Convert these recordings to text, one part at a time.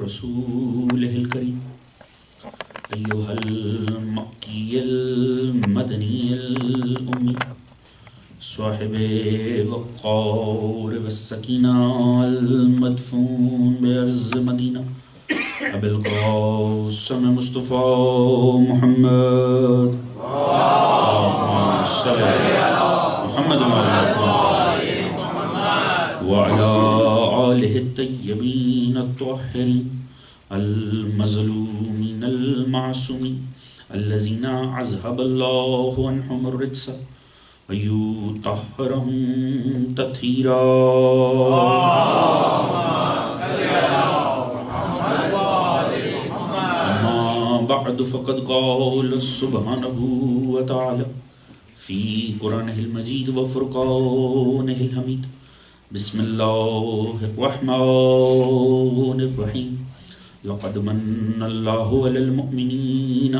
رسوله الكريم أيها المكي المدني الأمي صاحب وقار والسكينة المدفون بأرض مدينة أبي القاسم مصطفى محمد اللهم صل على محمد وعلى آله الطيبين الطاهرين المظلومين المعصومين الذين أذهب الله عنهم الرجس ويطهرهم تطهيرا أما بعد فقد قال سبحانه وتعالى في قرآنه المجيد وفرقانه الحميد بسم الله الرحمن الرحيم لقد من الله على المؤمنين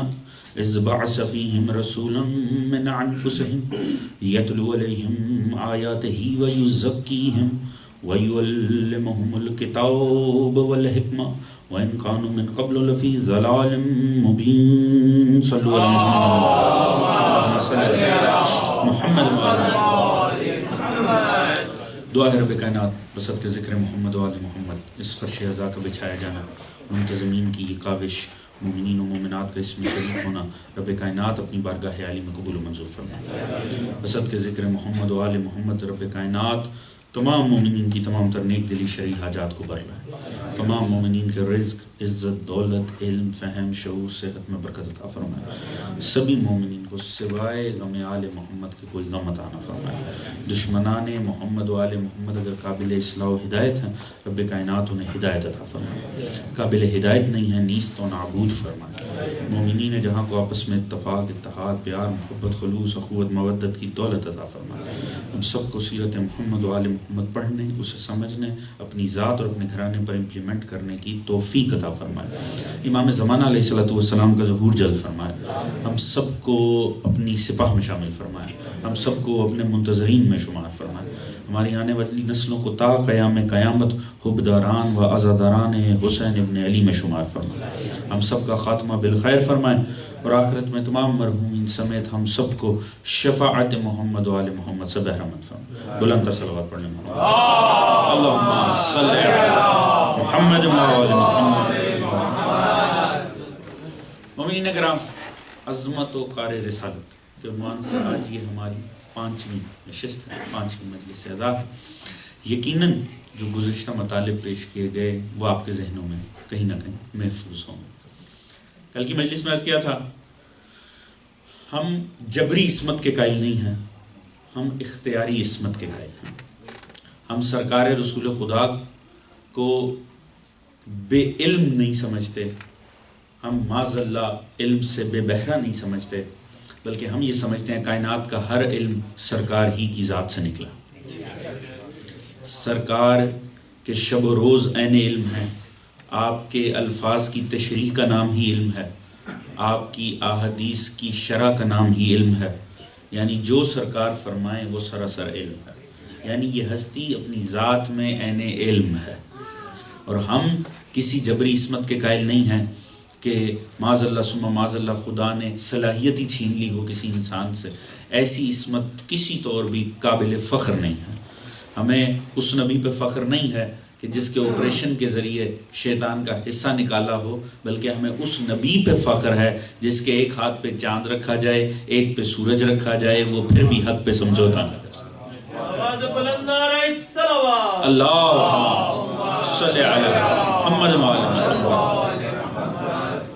إذ بعث فيهم رسولا من أنفسهم يتلو عليهم آياته ويزكيهم ويعلمهم الكتاب والحكمة وإن كانوا من قبل لفي ضلال مبين صلوا على محمد دعا ہے رب کائنات بسط کے ذکر محمد و آل محمد اس فرش عزا کا بچھایا جانا منتظمین کی یہ کاوش مومنین و مومنات کا اس میں شریک ہونا رب کائنات اپنی بارگاہ عالی میں قبول و منظور فرمائے بسط کے ذکر محمد و آل محمد رب کائنات تمام مومنین کی تمام تر نیک دلی شرعی حاجات کو بر لائے تمام مومنین کے رزق عزت دولت علم فہم شعور صحت میں برکت عطا فرمائے سبھی مومنین کو سوائے غم آل محمد کے کوئی غم عطا نہ فرمائے دشمنان محمد و آل محمد اگر قابل اصلاح و ہدایت ہیں رب کائنات انہیں ہدایت عطا فرمائے قابل ہدایت نہیں ہے نیست و نابود فرمائے مومنین جہاں کو آپس میں اتفاق اتحاد پیار محبت خلوص اخوت مودت کی دولت عطا فرمائے ہم سب کو سیرت محمد و آل محمد پڑھنے اسے سمجھنے اپنی ذات اور اپنے گھرانے پر امپلیمنٹ کرنے کی توفیق عطا فرمائے امام زمانہ علیہ السلام کا ظہور جلد فرمائے ہم سب کو اپنی سپاہ میں شامل فرمائے ہم سب کو اپنے منتظرین میں شمار فرمائے ہماری آنے والی نسلوں کو تا قیام قیامت حبداران و عزاداران حسین ابن علی میں شمار فرمائے ہم سب کا خاتمہ بالخیر فرمائے اور آخرت میں تمام مرحومین سمیت ہم سب کو شفاعت محمد و آل محمد سے بہرمند فرمائے بلند تر صلوات پڑھنے میں اللہم صلی علی محمد و آل محمد مومنین کرام عظمت و قار رسالت کے عنوان سے آج یہ ہماری 5ویں نشست ہے 5ویں مجلس اعزاز ہے یقیناً جو گزشتہ مطالب پیش کیے گئے وہ آپ کے ذہنوں میں کہیں نہ کہیں محفوظ ہوں گے کل کی مجلس میں عرض کیا تھا ہم جبری عصمت کے قائل نہیں ہیں ہم اختیاری عصمت کے قائل ہیں ہم سرکار رسول خدا کو بے علم نہیں سمجھتے ہم معاذ اللہ علم سے بے بہرہ نہیں سمجھتے بلکہ ہم یہ سمجھتے ہیں کائنات کا ہر علم سرکار ہی کی ذات سے نکلا سرکار کے شب و روز عین علم ہے آپ کے الفاظ کی تشریح کا نام ہی علم ہے آپ کی احادیث کی شرح کا نام ہی علم ہے یعنی جو سرکار فرمائیں وہ سراسر علم ہے یعنی یہ ہستی اپنی ذات میں عین علم ہے اور ہم کسی جبری عصمت کے قائل نہیں ہیں کہ معاذ اللہ ثم معاذ اللہ خدا نے صلاحیت ہی چھین لی ہو کسی انسان سے ایسی عصمت کسی طور بھی قابل فخر نہیں ہے ہمیں اس نبی پہ فخر نہیں ہے کہ جس کے آپریشن کے ذریعے شیطان کا حصہ نکالا ہو بلکہ ہمیں اس نبی پہ فخر ہے جس کے ایک ہاتھ پہ چاند رکھا جائے ایک پہ سورج رکھا جائے وہ پھر بھی حق پہ سمجھوتا نہ کرے اللہم صلی علی محمد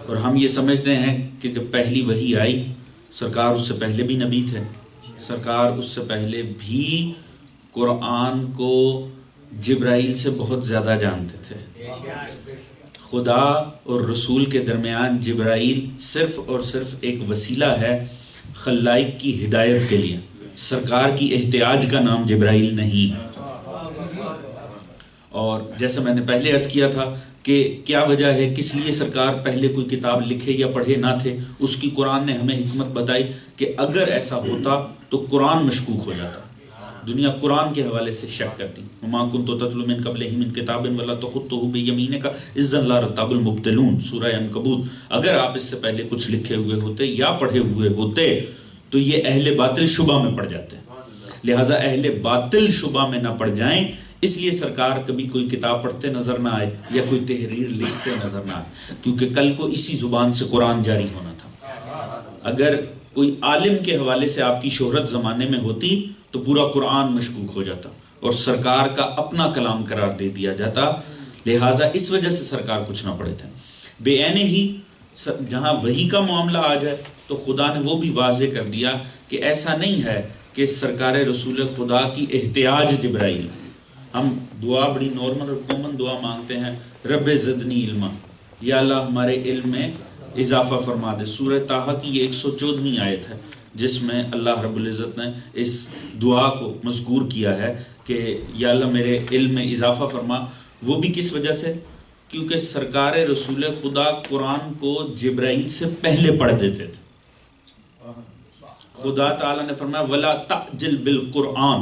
اور ہم یہ سمجھتے ہیں کہ جب پہلی وحی آئی سرکار اس سے پہلے بھی نبی تھے سرکار اس سے پہلے بھی قرآن کو جبرائیل سے بہت زیادہ جانتے تھے خدا اور رسول کے درمیان جبرائیل صرف اور صرف ایک وسیلہ ہے خلائق کی ہدایت کے لیے سرکار کی احتیاج کا نام جبرائیل نہیں ہے اور جیسے میں نے پہلے عرض کیا تھا کہ کیا وجہ ہے کس لیے سرکار پہلے کوئی کتاب لکھے یا پڑھے نہ تھے اس کی قرآن نے ہمیں حکمت بتائی کہ اگر ایسا ہوتا تو قرآن مشکوک ہو جاتا دنیا قرآن کے حوالے سے شک کرتی. وما كنت تتلو من قبلہ من کتاب ولا تخطہ بیمینک اذا لارتاب المبطلون، سورہ عنکبوت. اگر آپ اس سے پہلے کچھ لکھے ہوئے ہوتے یا پڑھے ہوئے ہوتے تو یہ اہل باطل شبہ میں پڑ جاتے ہیں. لہٰذا اہل باطل شبہ میں نہ پڑ جائیں، اس لیے سرکار کبھی کوئی کتاب پڑھتے نظر نہ آئے یا کوئی تحریر لکھتے نظر نہ آئے، کیونکہ کل کو اسی زبان سے قرآن جاری ہونا تھا. اگر کوئی عالم کے حوالے سے آپ کی شہرت زمانے میں ہوتی تو پورا قرآن مشکوک ہو جاتا اور سرکار کا اپنا کلام قرار دے دیا جاتا. لہٰذا اس وجہ سے سرکار کچھ نہ پڑھے تھے. بے عینی ہی جہاں وحی کا معاملہ آ جائے تو خدا نے وہ بھی واضح کر دیا کہ ایسا نہیں ہے کہ سرکار رسول خدا کی احتیاج جبرائیل. ہم دعا بڑی نارمل اور کامن دعا مانگتے ہیں، رب زدنی علما، یا اللہ ہمارے علم میں اضافہ فرما دے. سورہ طٰہٰ کی یہ 114ویں آیت ہے جس میں اللہ رب العزت نے اس دعا کو مذکور کیا ہے کہ یا اللہ میرے علم میں اضافہ فرما. وہ بھی کس وجہ سے؟ کیونکہ سرکار رسول خدا قرآن کو جبرائیل سے پہلے پڑھ دیتے تھے. خدا تعالیٰ نے فرمایا وَلَا تَعْجِلْ بِالْقُرْآنِ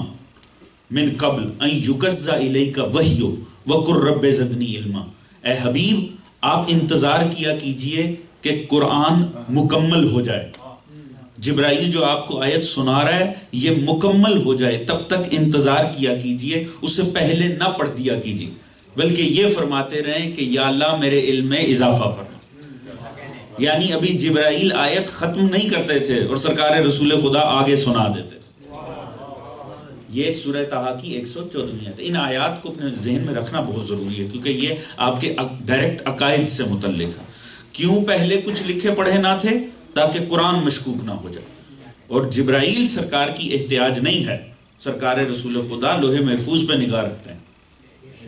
من قبل ان یقضى الیک وحی وقل رب زدنی علما. اے حبیب آپ انتظار کیا کیجئے کہ قرآن مکمل ہو جائے. جبرائیل جو آپ کو آیت سنا رہا ہے یہ مکمل ہو جائے تب تک انتظار کیا کیجئے، اس سے پہلے نہ پڑھ دیا کیجئے، بلکہ یہ فرماتے رہیں کہ یا اللہ میرے علم میں اضافہ فرما. یعنی ابھی جبرائیل آیت ختم نہیں کرتے تھے اور سرکار رسول خدا آگے سنا دیتے تھے. یہ سورہ طٰہٰ کی 114ویں آیت. ان آیات کو اپنے ذہن میں رکھنا بہت ضروری ہے کیونکہ یہ آپ کے ڈائریکٹ عقائد سے متعلق ہے. کیوں پہلے کچھ لکھے پڑھے نہ تھے؟ تاکہ قرآن مشکوک نہ ہو جائے. اور جبرائیل سرکار کی احتیاج نہیں ہے، سرکار رسول خدا لوح محفوظ پہ نگاہ رکھتے ہیں.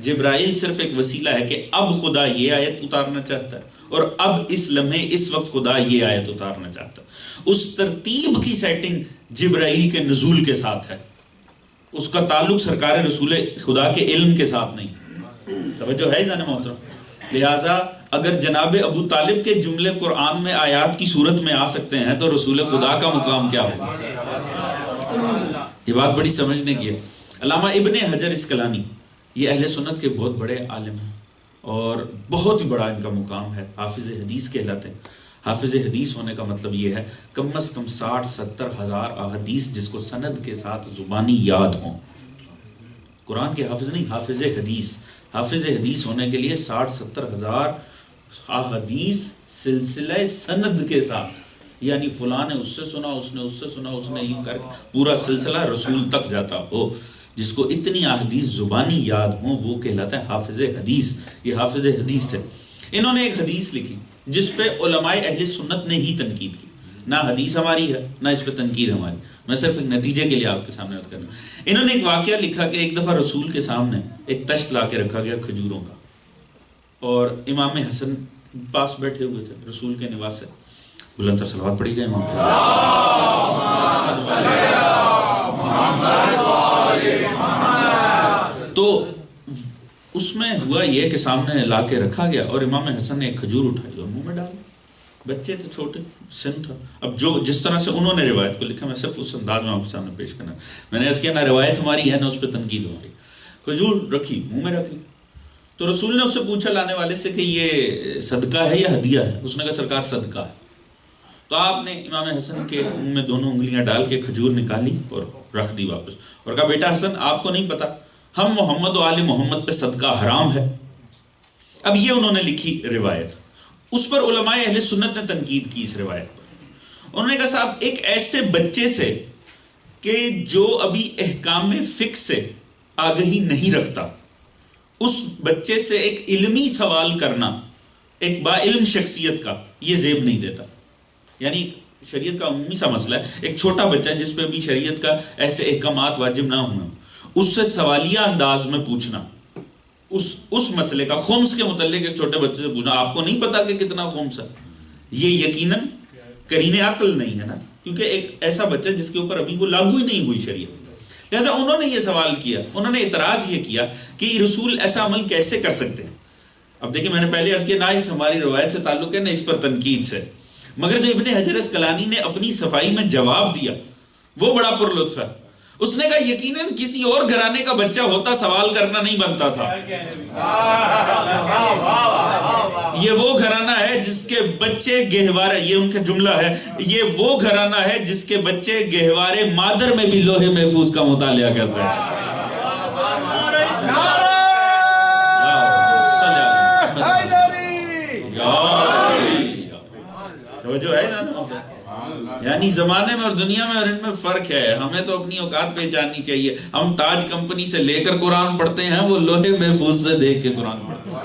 جبرائیل صرف ایک وسیلہ ہے کہ اب خدا یہ آیت اتارنا چاہتا ہے اور اب اس لمحے اس وقت خدا یہ آیت اتارنا چاہتا ہے. اس ترتیب کی سیٹنگ جبرائیل کے نزول کے ساتھ ہے، اس کا تعلق سرکار رسول خدا کے علم کے ساتھ نہیں. توجہ ہے جانے محترم. لہٰذا اگر جناب ابو طالب کے جملے قرآن میں آیات کی صورت میں آ سکتے ہیں تو رسول خدا کا مقام کیا ہوگا؟ یہ بات بڑی سمجھنے کی ہے. علامہ ابن حجر اسقلانی یہ اہل سنت کے بہت بڑے عالم ہیں اور بہت ہی بڑا ان کا مقام ہے. حافظ حدیث کہلاتے ہیں. حافظ حدیث ہونے کا مطلب یہ ہے کم از کم 60-70 ہزار احادیث جس کو سند کے ساتھ زبانی یاد ہوں. قرآن کے حافظ نہیں، حافظ حدیث. حافظ حدیث ہونے کے لیے 60-70 ہزار احادیث سلسلہ سند کے ساتھ، یعنی فلاں نے اس سے سنا، اس نے اس سے سنا، اس نے یوں کر کے پورا سلسلہ رسول تک جاتا ہو. جس کو اتنی احادیث زبانی یاد ہوں وہ کہلاتا ہے حافظ حدیث. یہ حافظ حدیث تھے. انہوں نے ایک حدیث لکھی جس پہ علماء اہل سنت نے ہی تنقید کی. نہ حدیث ہماری ہے نہ اس پہ تنقید ہماری، میں صرف ایک نتیجے کے لیے آپ کے سامنے عرض کر رہا ہوں. انہوں نے ایک واقعہ لکھا کہ ایک دفعہ رسول کے سامنے ایک تشت لا کے رکھا گیا کھجوروں کا، اور امام حسن پاس بیٹھے ہوئے تھے رسول کے نواز سے. بلند تر صلوات پڑھی گئے امام تو اس میں ہوا یہ کہ سامنے لا کے رکھا گیا اور امام حسن نے ایک کھجور اٹھائی اور منہ میں ڈالی. بچے تھے، چھوٹے سن تھا. اب جو جس طرح سے انہوں نے روایت کو لکھا میں صرف اس انداز میں آپ کے سامنے پیش کرنا. میں نے اس کیا نہ روایت ہماری ہے نہ اس پہ تنقید ہماری. کھجور رکھی، منہ میں رکھی. تو رسول نے اس سے پوچھا لانے والے سے کہ یہ صدقہ ہے یا ہدیہ ہے؟ اس نے کہا سرکار صدقہ ہے. تو آپ نے امام حسن کے منہ میں دونوں انگلیاں ڈال کے کھجور نکالی اور رکھ دی واپس، اور کہا بیٹا حسن آپ کو نہیں پتا ہم محمد و آل محمد پہ صدقہ حرام ہے. اب یہ انہوں نے لکھی روایت. اس پر علماء اہل سنت نے تنقید کی اس روایت پر. انہوں نے کہا صاحب ایک ایسے بچے سے کہ جو ابھی احکام فقہ سے آگہی نہیں رکھتا، اس بچے سے ایک علمی سوال کرنا ایک با علم شخصیت کا یہ زیب نہیں دیتا. یعنی شریعت کا عمومی سا مسئلہ ہے، ایک چھوٹا بچہ جس پہ ابھی شریعت کا ایسے احکامات واجب نہ ہونا، اس سے سوالیہ انداز میں پوچھنا اس مسئلے کا، خمس کے متعلق ایک چھوٹے بچے سے پوچھنا آپ کو نہیں پتا کہ کتنا خمس ہے، یہ یقیناً قرین عقل نہیں ہے نا، کیونکہ ایک ایسا بچہ جس کے اوپر ابھی وہ لاگو ہی نہیں ہوئی شریعت. لہٰذا انہوں نے یہ سوال کیا، انہوں نے اعتراض یہ کیا کہ رسول ایسا عمل کیسے کر سکتے ہیں. اب دیکھیں میں نے پہلے عرض کیا نہ اس ہماری روایت سے تعلق ہے نہ اس پر تنقید سے، مگر جو ابن حجر اسقلانی نے اپنی صفائی میں جواب دیا وہ بڑا پر لطف ہے. اس نے کہا یقیناً کسی اور گھرانے کا بچہ ہوتا سوال کرنا نہیں بنتا تھا. یہ وہ گھرانہ ہے جس کے بچے گہوارے، یہ ان کا جملہ ہے، یہ وہ گھرانہ ہے جس کے بچے گہوارے مادر میں بھی لوح محفوظ کا مطالعہ کرتے ہیں. توجہ ہے نا؟ یعنی زمانے میں اور دنیا میں اور ان میں فرق ہے. ہمیں تو اپنی اوقات پہچاننی چاہیے. ہم تاج کمپنی سے لے کر قرآن پڑھتے ہیں، وہ لوح محفوظ سے دیکھ کے قرآن پڑھتے ہیں.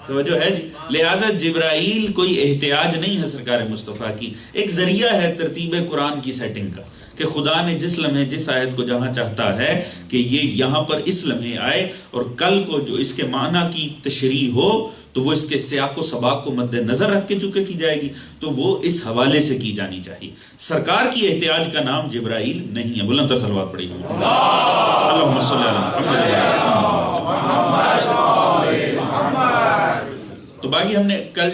توجہ ہے جی. لہٰذا جبرائیل کوئی احتیاج نہیں ہے سرکار مصطفیٰ کی، ایک ذریعہ ہے ترتیب قرآن کی سیٹنگ کا، کہ خدا نے جس لمحے جس آیت کو جہاں چاہتا ہے کہ یہ یہاں پر اس لمحے آئے، اور کل کو جو اس کے معنی کی تشریح ہو تو وہ اس کے سیاق و سباق کو مد نظر رکھ کے چونکہ کی جائے گی تو وہ اس حوالے سے کی جانی چاہیے. سرکار کی احتیاج کا نام جبرائیل نہیں ہے. بلند تر صلوات پڑھیں گے. اللہم صلی علی محمد. تو باقی ہم نے کل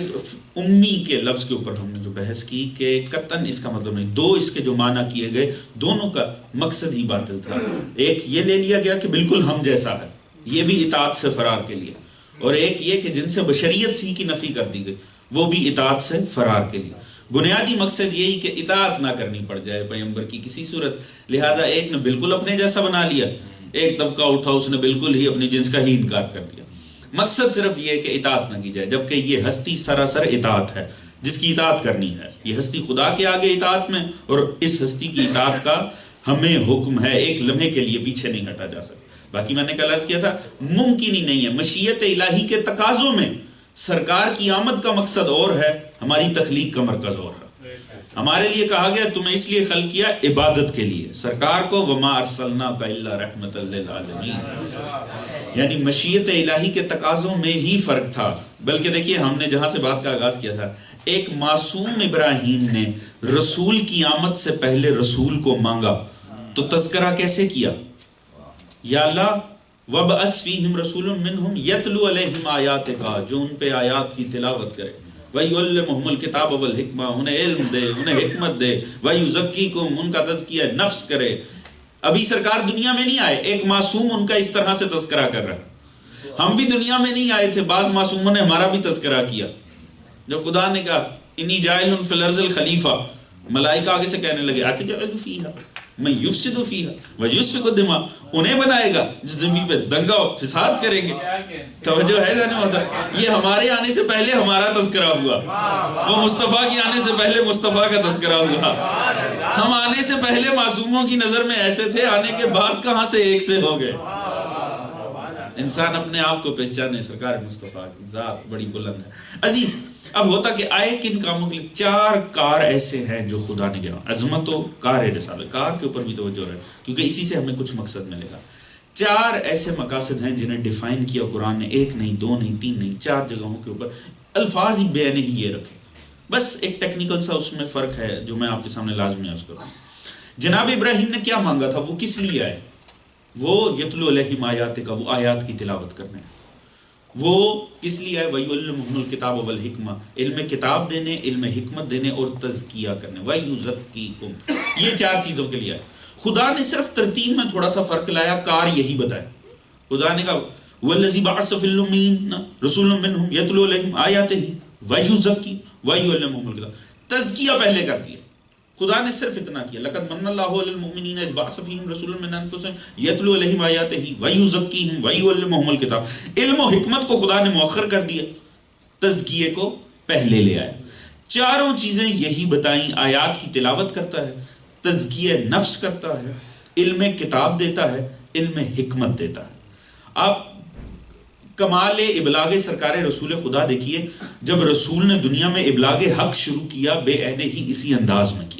امی کے لفظ کے اوپر ہم نے جو بحث کی کہ قطعاً اس کا مطلب نہیں، دو اس کے جو معنی کیے گئے دونوں کا مقصد ہی باطل تھا. ایک یہ لے لیا گیا کہ بالکل ہم جیسا ہے، یہ بھی اطاعت سے فرار کے لیے، اور ایک یہ کہ جن سے بشریت سی کی نفی کر دی گئی وہ بھی اطاعت سے فرار کے لیے. بنیادی مقصد یہی کہ اطاعت نہ کرنی پڑ جائے پیغمبر کی کسی صورت. لہٰذا ایک نے بالکل اپنے جیسا بنا لیا، ایک طبقہ اٹھا اس نے بالکل ہی اپنی جنس کا ہی انکار کر دیا. مقصد صرف یہ کہ اطاعت نہ کی جائے، جبکہ یہ ہستی سراسر اطاعت ہے جس کی اطاعت کرنی ہے. یہ ہستی خدا کے آگے اطاعت میں، اور اس ہستی کی اطاعت کا ہمیں حکم ہے، ایک لمحے کے لیے پیچھے نہیں ہٹا جا سکتا. باقی میں نے کل عرض کیا تھا ممکن ہی نہیں ہے. مشیت الہی کے تقاضوں میں سرکار کی آمد کا مقصد اور ہے، ہماری تخلیق کا مرکز اور ہے. ہمارے لیے کہا گیا تمہیں اس لیے خلق کیا عبادت کے لیے، سرکار کو وما ارسلناک الا رحمۃ للعالمین. یعنی مشیت الہی کے تقاضوں میں ہی فرق تھا. بلکہ دیکھیے ہم نے جہاں سے بات کا آغاز کیا تھا، ایک معصوم ابراہیم نے رسول کی آمد سے پہلے رسول کو مانگا تو تذکرہ کیسے کیا؟ یا اللہ وَبْعَثْ فِيهِمْ رَسُولٌ مِّنْهُمْ يَتْلُو عَلَيْهِمْ آیَاتِکَ، جو ان پہ آیات کی تلاوت کرے، وَيُعَلِّمُهُمُ الْكِتَابَ وَالْحِکْمَةَ، انہیں علم دے، انہیں حکمت دے، وَيُزَکِّیکُمْ، ان کا تزکیہ نفس کرے. ابھی سرکار دنیا میں نہیں آئے، ایک معصوم ان کا اس طرح سے تذکرہ کر رہا ہے. ہم بھی دنیا میں نہیں آئے تھے، بعض معصوموں نے ہمارا بھی تذکرہ کیا. جب خدا نے کہا انی جاعل فی الارض الخلیفہ، ملائکہ آگے سے کہنے لگے اتجعل فیہا من یفسد فیہا ویسفک الدماء، انہیں بنائے گا جس زمین پہ دنگا و فساد کریں گے. توجہ ہے جانے والا، یہ ہمارے آنے سے پہلے ہمارا تذکرہ ہوا، وہ مصطفیٰ کی آنے سے پہلے مصطفیٰ کا تذکرہ ہوا. ہم آنے سے پہلے معصوموں کی نظر میں ایسے تھے، آنے کے بعد کہاں سے ایک سے ہو گئے. انسان اپنے آپ کو پہچانے، سرکار مصطفیٰ کی ذات بڑی بلند ہے. عزیز اب ہوتا کہ آئے کن کاموں کے لیے؟ 4 کار ایسے ہیں جو خدا نے کیا. عظمت و کار رسالت، کار کے اوپر بھی توجہ ہے کیونکہ اسی سے ہمیں کچھ مقصد ملے گا. 4 ایسے مقاصد ہیں جنہیں ڈیفائن کیا قرآن نے، 1 نہیں 2 نہیں 3 نہیں 4 جگہوں کے اوپر الفاظ ہی بے ہی یہ رکھے. بس ایک ٹیکنیکل سا اس میں فرق ہے جو میں آپ کے سامنے لازمی عرض کروں. جناب ابراہیم نے کیا مانگا تھا؟ وہ کس لیے آئے؟ وہ یتلو علیہم آیاتک، وہ آیات کی تلاوت کرنے. وہ کس لیے آئے؟ وَيُعَلِّمُهُمُ الْكِتَابَ وَالْحِکْمَةَ، علم کتاب دینے، علم حکمت دینے اور تزکیہ کرنے. وَيُزَکِّیکُم، یہ 4 چیزوں کے لیے آئے. خدا نے صرف ترتیب میں تھوڑا سا فرق لایا، کار یہی بتائے. خدا نے کہا وَالَّذِی بَعَثَ فِی الْأُمِّیِّینَ رَسُولًا مِّنْھُمْ يَتْلُو عَلَیْہِمْ آیَاتِهِ وَیُزَکِّیہِم وَیُعَلِّمُهُمُ الْکِتَابَ. تزکیہ پہلے کر دیا. خدا نے صرف اتنا کیا، لَقَدْ مَنَّ اللَّهُ عَلَى الْمُؤْمِنِينَ إِذْ بَعَثَ فِيهِمْ رَسُولًا مِّنْ أَنفُسِهِمْ يَتْلُو عَلَيْهِمْ آیَاتِهِ وَیُزَکِّیہِم وَیُعَلِّمُهُمُ الْکِتَابَ. علم و حکمت کو خدا نے مؤخر کر دیا، تزکیے کو پہلے لے آیا. 4 چیزیں یہی بتائیں. آیات کی تلاوت کرتا ہے، تزکیہ نفس کرتا ہے، علم کتاب دیتا ہے، علم حکمت دیتا ہے. آپ کمال ابلاغ سرکار رسول خدا دیکھیے، جب رسول نے دنیا میں ابلاغ حق شروع کیا بے عینے ہی اسی انداز میں کیا.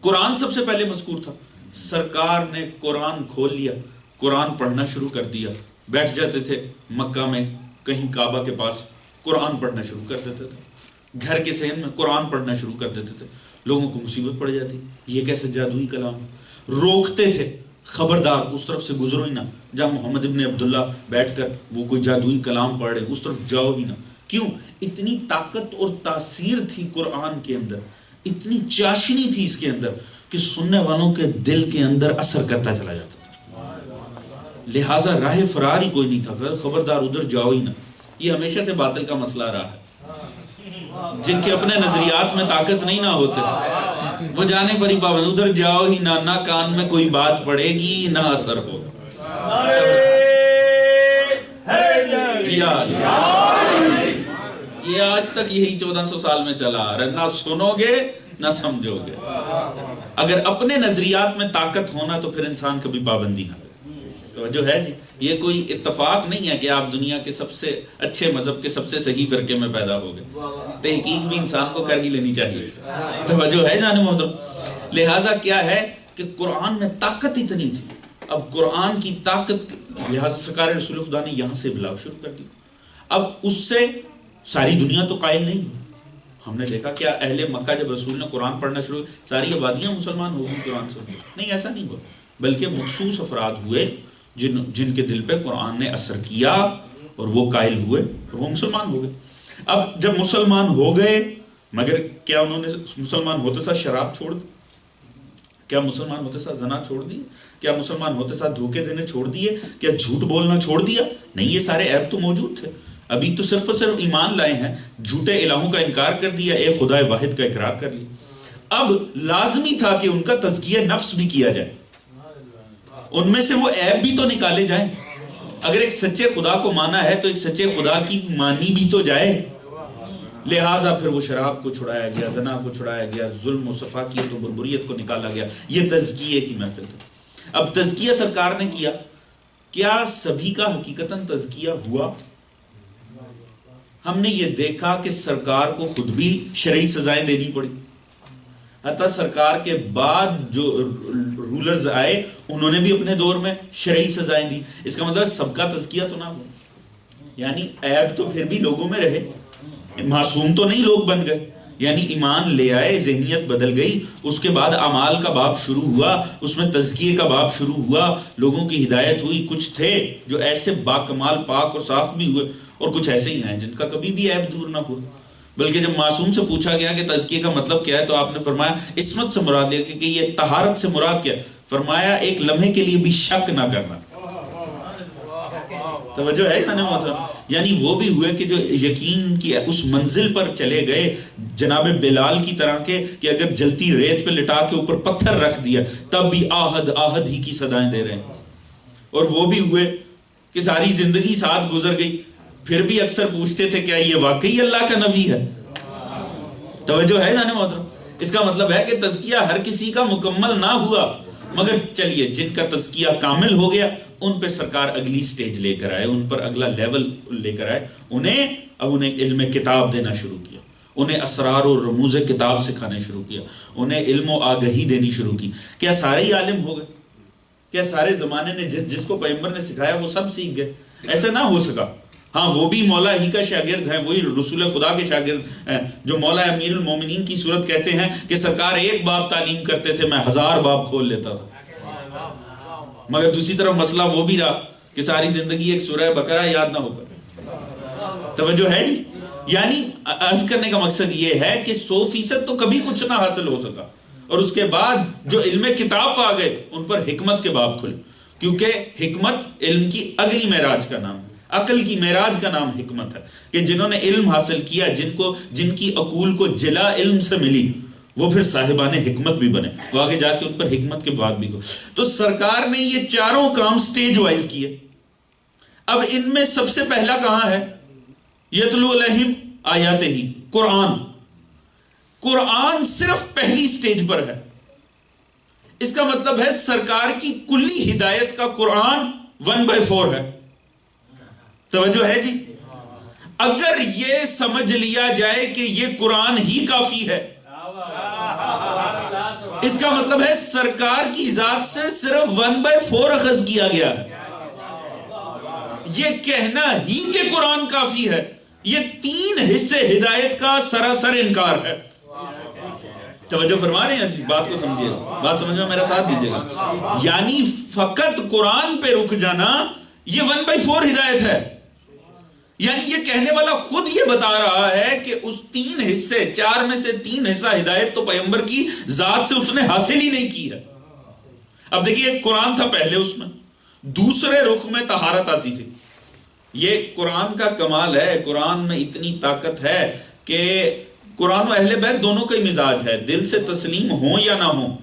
قرآن سب سے پہلے مذکور تھا، سرکار نے قرآن کھول لیا، قرآن پڑھنا شروع کر دیا. بیٹھ جاتے تھے مکہ میں کہیں کعبہ کے پاس، قرآن پڑھنا شروع کر دیتے تھے. گھر کے صحن میں قرآن پڑھنا شروع کر دیتے تھے. لوگوں کو مصیبت پڑ جاتی، یہ کیسے جادوئی کلام ہے. روکتے تھے، خبردار اس طرف سے گزرو ہی نہ، جہاں محمد ابن عبداللہ بیٹھ کر وہ کوئی جادوئی کلام پڑھ رہے اس طرف جاؤ ہی نہ. کیوں؟ اتنی طاقت اور تاثیر تھی قرآن کے اندر، اتنی چاشنی تھی اس کے اندر. کہ سننے والوں کے دل کے اندر اثر کرتا چلا جاتا تھا. لہٰذا راہ فرار ہی کوئی نہیں تھا. خبردار ادھر جاؤ ہی نہ. یہ ہمیشہ سے باطل کا مسئلہ رہا ہے. جن کے اپنے نظریات میں طاقت نہیں نہ ہوتے وہ جانے پر ہی پابند. ادھر جاؤ ہی نہ, نہ کان میں کوئی بات پڑے گی نہ اثر ہوگا. یہ آج تک یہی 1400 سال میں چلا آ رہا ہے. نہ سنو گے نہ سمجھو گے. اگر اپنے نظریات میں طاقت ہونا تو پھر انسان کبھی پابندی نہ. توجہ ہے جی. یہ کوئی اتفاق نہیں ہے کہ آپ دنیا کے سب سے اچھے مذہب کے سب سے صحیح فرقے میں پیدا ہو گئے. تحقیق بھی انسان کو کر ہی لینی چاہیے. توجہ ہے جانے محترم. لہٰذا کیا ہے کہ قرآن میں طاقت اتنی تھی. اب قرآن کی طاقت لہٰذا سرکار رسول خدا نے یہاں سے بلاغ شروع کر دیا. اب اس سے ساری دنیا تو قائل نہیں. ہم نے دیکھا کیا اہل مکہ جب رسول نے قرآن پڑھنا شروع ساری آبادیاں مسلمان ہو گئی قرآن سے؟ نہیں, ایسا نہیں ہوا. بلکہ مخصوص افراد ہوئے جن کے دل پہ قرآن نے اثر کیا اور وہ قائل ہوئے اور وہ مسلمان ہو گئے. اب جب مسلمان ہو گئے مگر کیا انہوں نے مسلمان ہوتے ساتھ شراب چھوڑ دی؟ کیا مسلمان ہوتے ساتھ زنا چھوڑ دی؟ کیا مسلمان ہوتے ساتھ دھوکے دینے چھوڑ دیے؟ کیا جھوٹ بولنا چھوڑ دیا؟ نہیں, یہ سارے عیب تو موجود تھے. ابھی تو صرف اور صرف ایمان لائے ہیں, جھوٹے الہوں کا انکار کر دیا, ایک خدا واحد کا اقرار کر لیا. اب لازمی تھا کہ ان کا تزکیہ نفس بھی کیا جائے, ان میں سے وہ عیب بھی تو نکالے جائیں. اگر ایک سچے خدا کو مانا ہے تو ایک سچے خدا کی مانی بھی تو جائے. لہٰذا پھر وہ شراب کو چھڑایا گیا, زنا کو چھڑایا گیا, ظلم و صفاقیت و بربریت کو نکالا گیا. یہ تزکیے کی محفل تھی. اب تزکیہ سرکار نے کیا, کیا سبھی کا حقیقتاً تزکیہ ہوا؟ ہم نے یہ دیکھا کہ سرکار کو خود بھی شرعی سزائیں دینی پڑی. حتیٰ سرکار کے بعد جو رولرز آئے انہوں نے بھی اپنے دور میں شرعی سزائیں دی. اس کا مطلب سب کا تزکیہ تو نہ ہو. یعنی عیب تو پھر بھی لوگوں میں رہے, معصوم تو نہیں لوگ بن گئے. یعنی ایمان لے آئے, ذہنیت بدل گئی, اس کے بعد اعمال کا باب شروع ہوا, اس میں تزکیے کا باب شروع ہوا, لوگوں کی ہدایت ہوئی. کچھ تھے جو ایسے باکمال پاک اور صاف بھی ہوئے, اور کچھ ایسے ہی ہیں جن کا کبھی بھی عیب دور نہ ہوا. بلکہ جب معصوم سے پوچھا گیا کہ تزکیے کا مطلب کیا ہے تو آپ نے فرمایا عصمت سے مراد ہے کہ یہ طہارت سے مراد کیا ہے؟ فرمایا ایک لمحے کے لیے بھی شک نہ کرنا. توجہ ہے نا محترم. یعنی وہ بھی ہوئے کہ جو یقین کی اس منزل پر چلے گئے جناب بلال کی طرح کے کہ اگر جلتی ریت پہ لٹا کے اوپر پتھر رکھ دیا تب بھی آہد آہد ہی کی صدائیں دے رہے ہیں. اور وہ بھی ہوئے کہ ساری زندگی ساتھ گزر گئی, پھر بھی اکثر پوچھتے تھے کیا یہ واقعی اللہ کا نبی ہے؟ توجہ ہے جانے محترم. اس کا مطلب ہے کہ تزکیہ ہر کسی کا مکمل نہ ہوا, مگر چلیے جن کا تزکیہ کامل ہو گیا ان پہ سرکار اگلی سٹیج لے کر آئے, ان پر اگلا لیول لے کر آئے. انہیں علم کتاب دینا شروع کیا, انہیں اسرار و رموز کتاب سکھانے شروع کیا, انہیں علم و آگہی دینی شروع کی. کیا سارے ہی عالم ہو گئے؟ کیا سارے زمانے نے جس کو پیغمبر نے سکھایا وہ سب سیکھ گئے؟ ایسا نہ ہو سکا. ہاں وہ بھی مولا ہی کا شاگرد ہیں, وہی رسول خدا کے شاگرد ہیں جو مولا امیر المومنین کی صورت کہتے ہیں کہ سرکار ایک باب تعلیم کرتے تھے, میں 1000 باب کھول لیتا تھا. مگر دوسری طرف مسئلہ وہ بھی رہا کہ ساری زندگی ایک سورہ بقرہ یاد نہ ہو کر. توجہ ہے جی. یعنی عرض کرنے کا مقصد یہ ہے کہ 100% تو کبھی کچھ نہ حاصل ہو سکا, اور اس کے بعد جو علم کتاب آ گئے ان پر حکمت کے باب کھلے, کیونکہ حکمت علم کی اگلی معراج کا نام ہے. عقل کی معراج کا نام حکمت ہے کہ جنہوں نے علم حاصل کیا, جن کی عقول کو جلا علم سے ملی, وہ پھر صاحبان حکمت بھی بنے, وہ آگے جا کے ان پر حکمت کے بعد بھی کو. تو سرکار نے یہ چاروں کام سٹیج وائز کیے. اب ان میں سب سے پہلا کہاں ہے؟ یتلو علیہم آیات ہی, قرآن. قرآن صرف پہلی سٹیج پر ہے. اس کا مطلب ہے سرکار کی کلی ہدایت کا قرآن 1/4 ہے. توجہ ہے جی. اگر یہ سمجھ لیا جائے کہ یہ قرآن ہی کافی ہے, اس کا مطلب ہے سرکار کی ذات سے صرف 1/4 اخذ کیا گیا ہے. یہ کہنا ہی کہ قرآن کافی ہے, یہ 3 حصے ہدایت کا سراسر انکار ہے. توجہ فرما رہے ہیں, بات کو سمجھیے, بات سمجھ میں میرا ساتھ دیجیے گا. یعنی فقط قرآن پہ رک جانا یہ 1/4 ہدایت ہے. یعنی یہ کہنے والا خود یہ بتا رہا ہے کہ اس 3 حصے، 4 میں سے 3 حصہ ہدایت تو پیغمبر کی ذات سے اس نے حاصل ہی نہیں کی ہے۔ اب دیکھیے ایک قرآن تھا پہلے، اس میں دوسرے رخ میں طہارت آتی تھی۔ یہ قرآن کا کمال ہے، قرآن میں اتنی طاقت ہے کہ قرآن و اہل بیت دونوں کا ہی مزاج ہے، دل سے تسلیم ہوں یا نہ ہوں،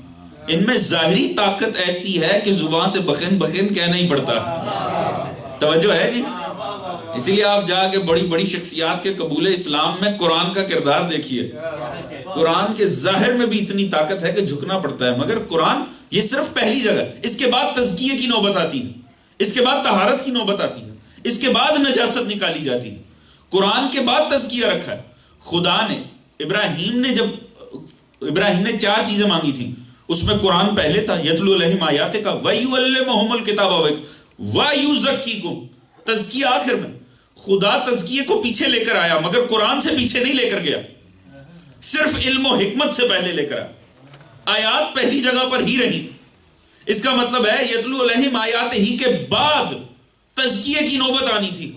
ان میں ظاہری طاقت ایسی ہے کہ زبان سے بخن بخن کہنا ہی پڑتا ہے۔ توجہ ہے جی؟ اسی لیے آپ جا کے بڑی بڑی شخصیات کے قبول اسلام میں قرآن کا کردار دیکھیے، قرآن کے ظاہر میں بھی اتنی طاقت ہے کہ جھکنا پڑتا ہے۔ مگر قرآن یہ صرف پہلی جگہ، اس کے بعد تزکیے کی نوبت آتی ہے، اس کے بعد طہارت کی نوبت آتی ہے، اس کے بعد نجاست نکالی جاتی ہے۔ قرآن کے بعد تزکیہ رکھا ہے۔ خدا نے ابراہیم نے 4 چیزیں مانگی تھیں، اس میں قرآن پہلے تھا، یتلو علیہم آیاتک ویعلمہم الکتاب ویزکیکم، تزکیہ آخر میں۔ خدا تزکیے کو پیچھے لے کر آیا مگر قرآن سے پیچھے نہیں لے کر گیا، صرف علم و حکمت سے پہلے لے کر آیا، آیات پہلی جگہ پر ہی رہی۔ اس کا مطلب ہے یتلو علیہم آیات ہی کے بعد تزکیے کی نوبت آنی تھی،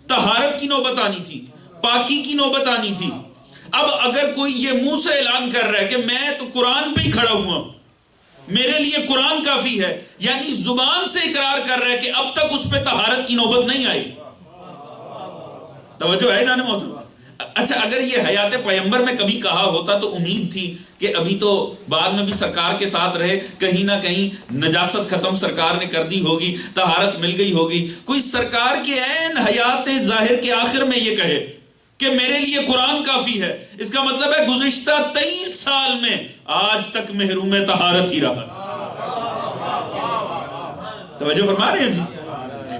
طہارت کی نوبت آنی تھی، پاکی کی نوبت آنی تھی۔ اب اگر کوئی یہ منہ سے اعلان کر رہا ہے کہ میں تو قرآن پہ ہی کھڑا ہوا، میرے لیے قرآن کافی ہے، یعنی زبان سے اقرار کر رہا ہے کہ اب تک اس پہ طہارت کی نوبت نہیں آئی۔ توجہ ہے جانے محترم؟ اچھا اگر یہ حیات پیغمبر میں کبھی کہا ہوتا تو امید تھی کہ ابھی تو بعد میں بھی سرکار کے ساتھ رہے، کہیں نہ کہیں نجاست ختم سرکار نے کر دی ہوگی، طہارت مل گئی ہوگی۔ کوئی سرکار کے عین حیات ظاہر کے آخر میں یہ کہے کہ میرے لیے قرآن کافی ہے، اس کا مطلب ہے گزشتہ 23 سال میں آج تک محروم طہارت ہی رہا۔ توجہ فرما رہے ہیں جی؟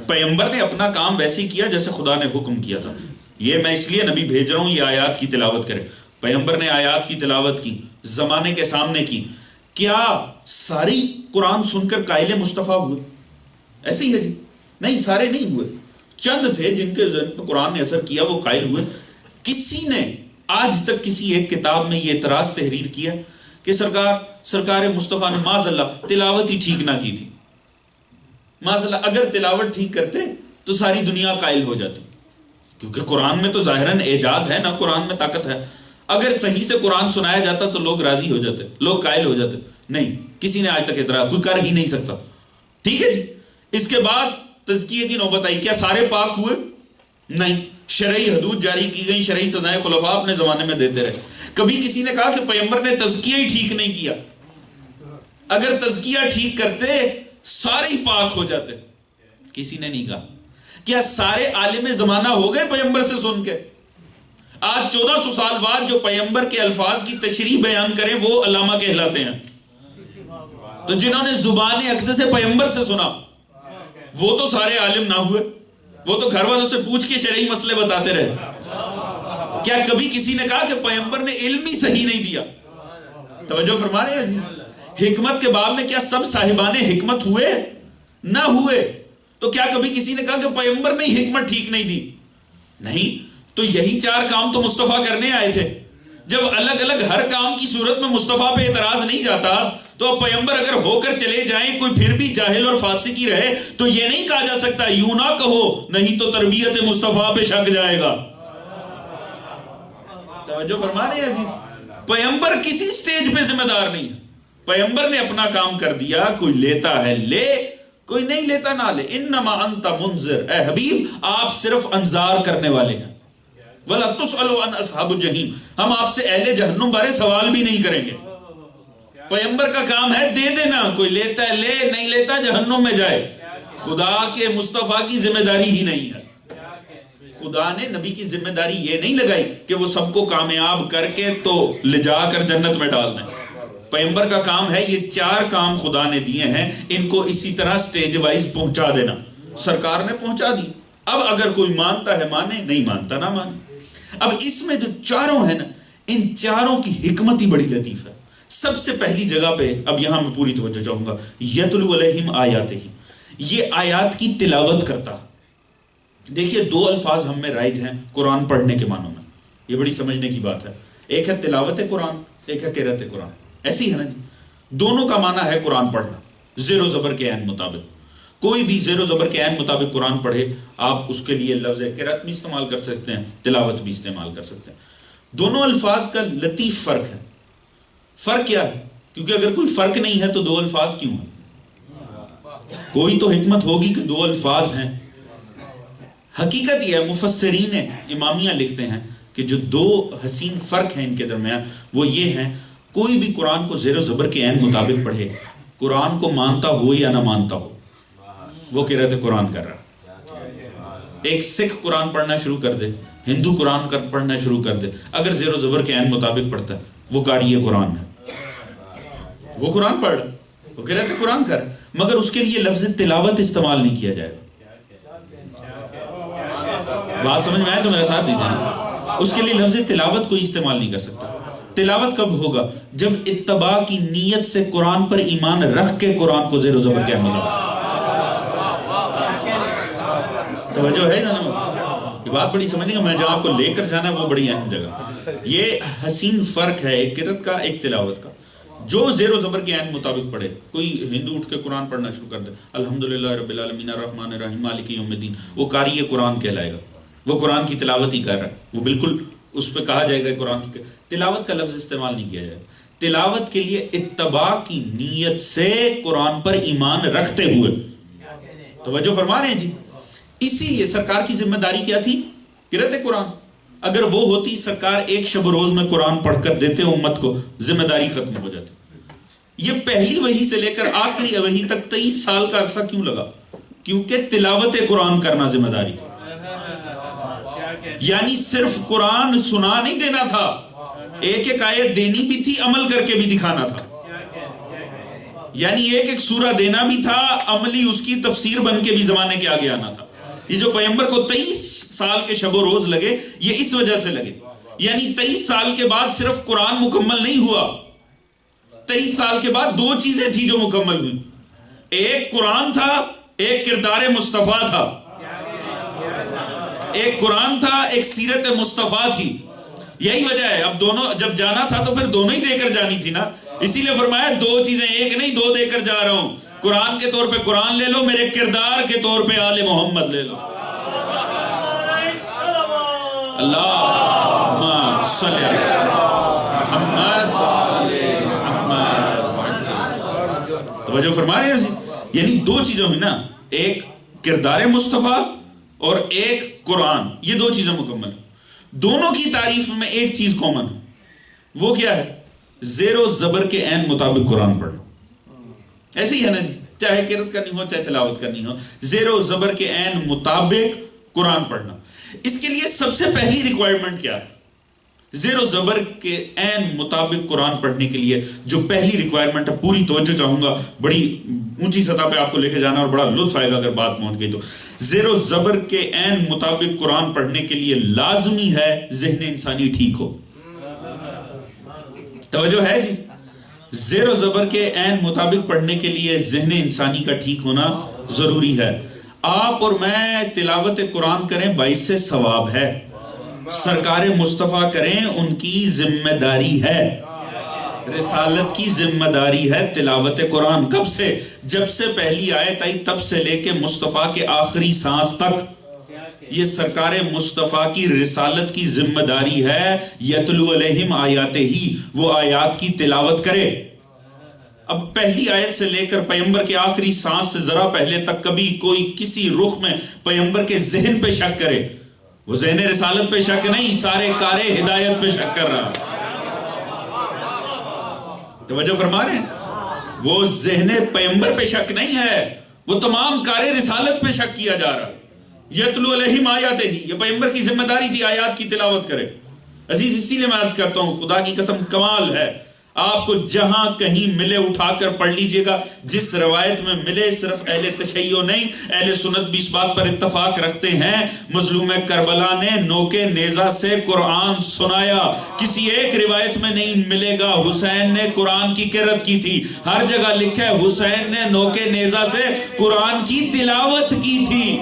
پیغمبر نے اپنا کام ویسے ہی کیا جیسے خدا نے حکم کیا تھا۔ یہ میں اس لیے نبی بھیج رہا ہوں یہ آیات کی تلاوت کرے۔ پیغمبر نے آیات کی تلاوت کی، زمانے کے سامنے کی۔ کیا ساری قرآن سن کر قائل مصطفیٰ ہوئے؟ ایسے ہی ہے جی؟ نہیں، سارے نہیں ہوئے، چند تھے جن کے ذہن پر قرآن نے اثر کیا، وہ قائل ہوئے۔ کسی نے آج تک کسی ایک کتاب میں یہ اعتراض تحریر کیا کہ سرکار مصطفیٰ نے معاذ اللہ تلاوت ہی ٹھیک نہ کی تھی؟ معاذ اللہ اگر تلاوت ٹھیک کرتے تو ساری دنیا قائل ہو جاتی، کیونکہ قرآن میں تو ظاہراً اعجاز ہے نا، قرآن میں طاقت ہے۔ اگر صحیح سے قرآن سنایا جاتا تو لوگ راضی ہو جاتے، لوگ قائل ہو جاتے۔ نہیں، کسی نے آج تک اعتراض کوئی کر ہی نہیں سکتا۔ ٹھیک ہے جی؟ اس کے بعد تزکیے کی نوبت آئی۔ کیا سارے پاک ہوئے؟ نہیں، شرعی حدود جاری کی گئی، شرعی سزائیں خلفاء اپنے زمانے میں دیتے رہے۔ کبھی کسی نے کہا کہ پیغمبر نے تزکیہ ہی ٹھیک نہیں کیا؟ اگر تزکیہ ٹھیک کرتے سارے ہی پاک ہو جاتے؟ کسی نے نہیں کہا۔ کیا سارے عالم زمانہ ہو گئے پیغمبر سے سن کے؟ آج 1400 سال بعد جو پیغمبر کے الفاظ کی تشریح بیان کریں وہ علامہ کہلاتے ہیں۔ تو جنہوں نے زبان اقدس سے پیغمبر سے سنا وہ تو سارے عالم نہ ہوئے، وہ تو گھر والوں سے پوچھ کے شرعی مسئلے بتاتے رہے۔ کیا کبھی کسی نے کہا کہ پیغمبر نے علم ہی صحیح نہیں دیا؟ توجہ فرما رہے ہیں عزیز؟ حکمت کے باب میں کیا سب صاحبان حکمت ہوئے؟ نہ ہوئے۔ تو کیا کبھی کسی نے کہا کہ پیغمبر نے حکمت ٹھیک نہیں دی؟ نہیں۔ تو یہی 4 کام تو مصطفیٰ کرنے آئے تھے۔ جب الگ الگ ہر کام کی صورت میں مصطفیٰ پہ اعتراض نہیں جاتا تو اب پیغمبر اگر ہو کر چلے جائیں کوئی پھر بھی جاہل اور فاسق ہی رہے تو یہ نہیں کہا جا سکتا یوں نہ کہو نہیں تو تربیت مصطفیٰ پہ شک جائے گا۔ توجہ فرما رہے ہیں عزیز؟ پیغمبر کسی سٹیج پہ ذمہ دار نہیں ہے۔ پیغمبر نے اپنا کام کر دیا، کوئی لیتا ہے لے، کوئی نہیں لیتا نہ لے۔ انما انت منذر، اے حبیب آپ صرف انذار کرنے والے ہیں۔ وَلَا تُسْأَلُوا عَنْ أَصْحَابِ الْجَحِيمِ، ہم آپ سے اہل جہنم بارے سوال بھی نہیں کریں گے۔ پیغمبر کا کام ہے دے دینا، کوئی لیتا ہے لے، نہیں لیتا جہنم میں جائے۔ خدا کے مصطفیٰ کی ذمہ داری ہی نہیں ہے۔ خدا نے نبی کی ذمہ داری یہ نہیں لگائی کہ وہ سب کو کامیاب کر کے تو لے جا کر جنت میں ڈال دیں۔ پیغمبر کا کام ہے یہ 4 کام خدا نے دیے ہیں، ان کو اسی طرح سٹیج وائز پہنچا دینا۔ سرکار نے پہنچا دی، اب اگر کوئی مانتا ہے مانے، نہیں مانتا نہ مانے۔ اب اس میں جو 4 ہیں نا، ان 4 کی حکمت ہی بڑی لطیف ہے۔ سب سے پہلی جگہ پہ اب یہاں میں پوری توجہ چاہوں گا، یتلو علیہم آیاتہ، یہ آیات کی تلاوت کرتا۔ دیکھیے 2 الفاظ ہم میں رائج ہیں قرآن پڑھنے کے معنوں میں، یہ بڑی سمجھنے کی بات ہے۔ ایک ہے تلاوت قرآن، ایک ہے قرأت قرآن، ایسی ہے نا جی؟ دونوں کا معنی ہے قرآن پڑھنا، زیر و زبر کے عین مطابق۔ کوئی بھی زیر و زبر کے عین مطابق قرآن پڑھے آپ اس کے لیے لفظ قرأت بھی استعمال کر سکتے ہیں، تلاوت بھی استعمال کر سکتے ہیں۔ دونوں الفاظ کا لطیف فرق ہے۔ فرق کیا ہے؟ کیونکہ اگر کوئی فرق نہیں ہے تو دو الفاظ کیوں ہیں؟ کوئی تو حکمت ہوگی کہ دو الفاظ ہیں۔ حقیقت یہ ہے، مفسرین امامیہ لکھتے ہیں کہ جو دو حسین فرق ہیں ان کے درمیان وہ یہ ہیں، کوئی بھی قرآن کو زیر و زبر کے عین مطابق پڑھے، قرآن کو مانتا ہو یا نہ مانتا ہو، وہ قرأت قرآن کر رہا۔ ایک سکھ قرآن پڑھنا شروع کر دے، ہندو قرآن پڑھنا شروع کر دے، اگر زیر و زبر کے عین مطابق پڑھتا ہے وہ قاری قرآن ہے، وہ قرآن پڑھ رہا، وہ قرأت قرآن کر رہا، مگر اس کے لیے لفظ تلاوت استعمال نہیں کیا جائے گا۔ بات سمجھ میں آئے تو میرا ساتھ دیجیے نا، اس کے لیے لفظ تلاوت کوئی استعمال نہیں کر سکتا۔ تلاوت کب ہوگا؟ جب اتباع کی نیت سے قرآن پر ایمان رکھ کے قرآن کو زیر و زبر کے عین مطابق۔ توجہ ہے نا؟ یہ بات بڑی سمجھنے کا، میں جہاں آپ کو لے کر جانا ہے وہ بڑی اہم جگہ۔ یہ حسین فرق ہے ایک قرأت کا ایک تلاوت کا۔ جو زیر و زبر کے عین مطابق پڑھے، کوئی ہندو اٹھ کے قرآن پڑھنا شروع کر دے، الحمدللہ رب العالمین الرحمن الرحیم مالک یوم الدین، وہ قاری قرآن کہلائے گا، وہ قرآن کی تلاوت ہی کر رہا ہے، وہ بالکل اس پہ کہا جائے گا قرآن کی تلاوت کا لفظ استعمال نہیں کیا جائے گا۔ تلاوت کے لیے اتباع کی نیت سے قرآن پر ایمان رکھتے ہوئے، توجہ فرما رہے ہیں جی۔ اسی لیے سرکار کی ذمہ داری کیا تھی؟ قرأت قرآن۔ اگر وہ ہوتی سرکار ایک شب و روز میں قرآن پڑھ کر دیتے امت کو، ذمہ داری ختم ہو جاتی۔ یہ پہلی وحی سے لے کر آخری وحی تک 23 سال کا عرصہ کیوں لگا؟ کیونکہ تلاوت قرآن کرنا ذمہ داری تھی۔ یعنی صرف قرآن سنا نہیں دینا تھا، ایک ایک آیت دینی بھی تھی، عمل کر کے بھی دکھانا تھا۔ یعنی ایک ایک سورہ دینا بھی تھا، عملی اس کی تفسیر بن کے بھی زمانے کے آگے آنا تھا۔ یہ جو پیغمبر کو 23 سال کے شب و روز لگے، یہ اس وجہ سے لگے۔ یعنی 23 سال کے بعد صرف قرآن مکمل نہیں ہوا، 23 سال کے بعد دو چیزیں تھی جو مکمل ہوئی، ایک قرآن تھا، ایک کردار مصطفیٰ تھا۔ ایک قرآن تھا، ایک سیرت مصطفیٰ تھی۔ یہی وجہ ہے اب دونوں جب جانا تھا تو پھر دونوں ہی دے کر جانی تھی نا، اسی لیے فرمایا دو چیزیں، ایک نہیں دو دے کر جا رہا ہوں۔ قرآن کے طور پہ قرآن لے لو، میرے کردار کے طور پہ آل محمد لے لو۔ اللہم صلی علی محمد آل محمد۔ توجہ فرما رہے ہیں؟ یعنی دو چیزیں ہوئی نا، ایک کردار مصطفیٰ اور ایک قرآن، یہ دو چیزیں مکمل۔ دونوں کی تعریف میں ایک چیز کامن ہے، وہ کیا ہے؟ زیر و زبر کے عین مطابق قرآن پڑھنا۔ ایسے ہی ہے نا جی، چاہے قرأت کرنی ہو چاہے تلاوت کرنی ہو، زیر و زبر کے عین مطابق قرآن پڑھنا۔ اس کے لیے سب سے پہلی ریکوائرمنٹ کیا ہے؟ زیر و زبر کے عین مطابق قرآن پڑھنے کے لیے جو پہلی ریکوائرمنٹ ہے، پوری توجہ چاہوں گا، بڑی اونچی سطح پہ آپ کو لے کے جانا اور بڑا لطف آئے گا اگر بات پہنچ گئی تو۔ زیر و زبر کے عین مطابق قرآن پڑھنے کے لیے لازمی ہے ذہن انسانی ٹھیک ہو۔ توجہ ہے جی؟ زیر و زبر کے عین مطابق پڑھنے کے لیے ذہن انسانی کا ٹھیک ہونا ضروری ہے۔ آپ اور میں تلاوت قرآن کریں باعث ثواب ہے، سرکار مصطفیٰ کریں ان کی ذمہ داری ہے، رسالت کی ذمہ داری ہے تلاوت قرآن۔ کب سے؟ جب سے پہلی آیت آئی تب سے لے کے مصطفیٰ کے آخری سانس تک یہ سرکار مصطفیٰ کی رسالت کی ذمہ داری ہے، یتلو علیہم آیاتہ ہی، وہ آیات کی تلاوت کرے۔ اب پہلی آیت سے لے کر پیغمبر کے آخری سانس سے ذرا پہلے تک کبھی کوئی کسی رخ میں پیغمبر کے ذہن پہ شک کرے، وہ ذہن رسالت پہ شک نہیں، سارے کار ہدایت پہ شک کر رہا ہے۔ توجہ فرما رہے ہیں؟ وہ ذہن پیغمبر پہ شک نہیں ہے، وہ تمام کار رسالت پہ شک کیا جا رہا ہے۔ یتلو علیہم آیاتہ ہی، یہ پیغمبر کی ذمہ داری تھی آیات کی تلاوت کرے۔ عزیز اسی لیے میں عرض کرتا ہوں، خدا کی قسم کمال ہے، آپ کو جہاں کہیں ملے اٹھا کر پڑھ لیجئے گا، جس روایت میں ملے، صرف اہل تشیع نہیں، اہل سنت بھی اس بات پر اتفاق رکھتے ہیں، مظلوم کربلا نے نوکے نیزہ سے قرآن سنایا۔ کسی ایک روایت میں نہیں ملے گا حسین نے قرآن کی قرأت کی تھی، ہر جگہ لکھا ہے حسین نے نوکے نیزہ سے قرآن کی تلاوت کی تھی۔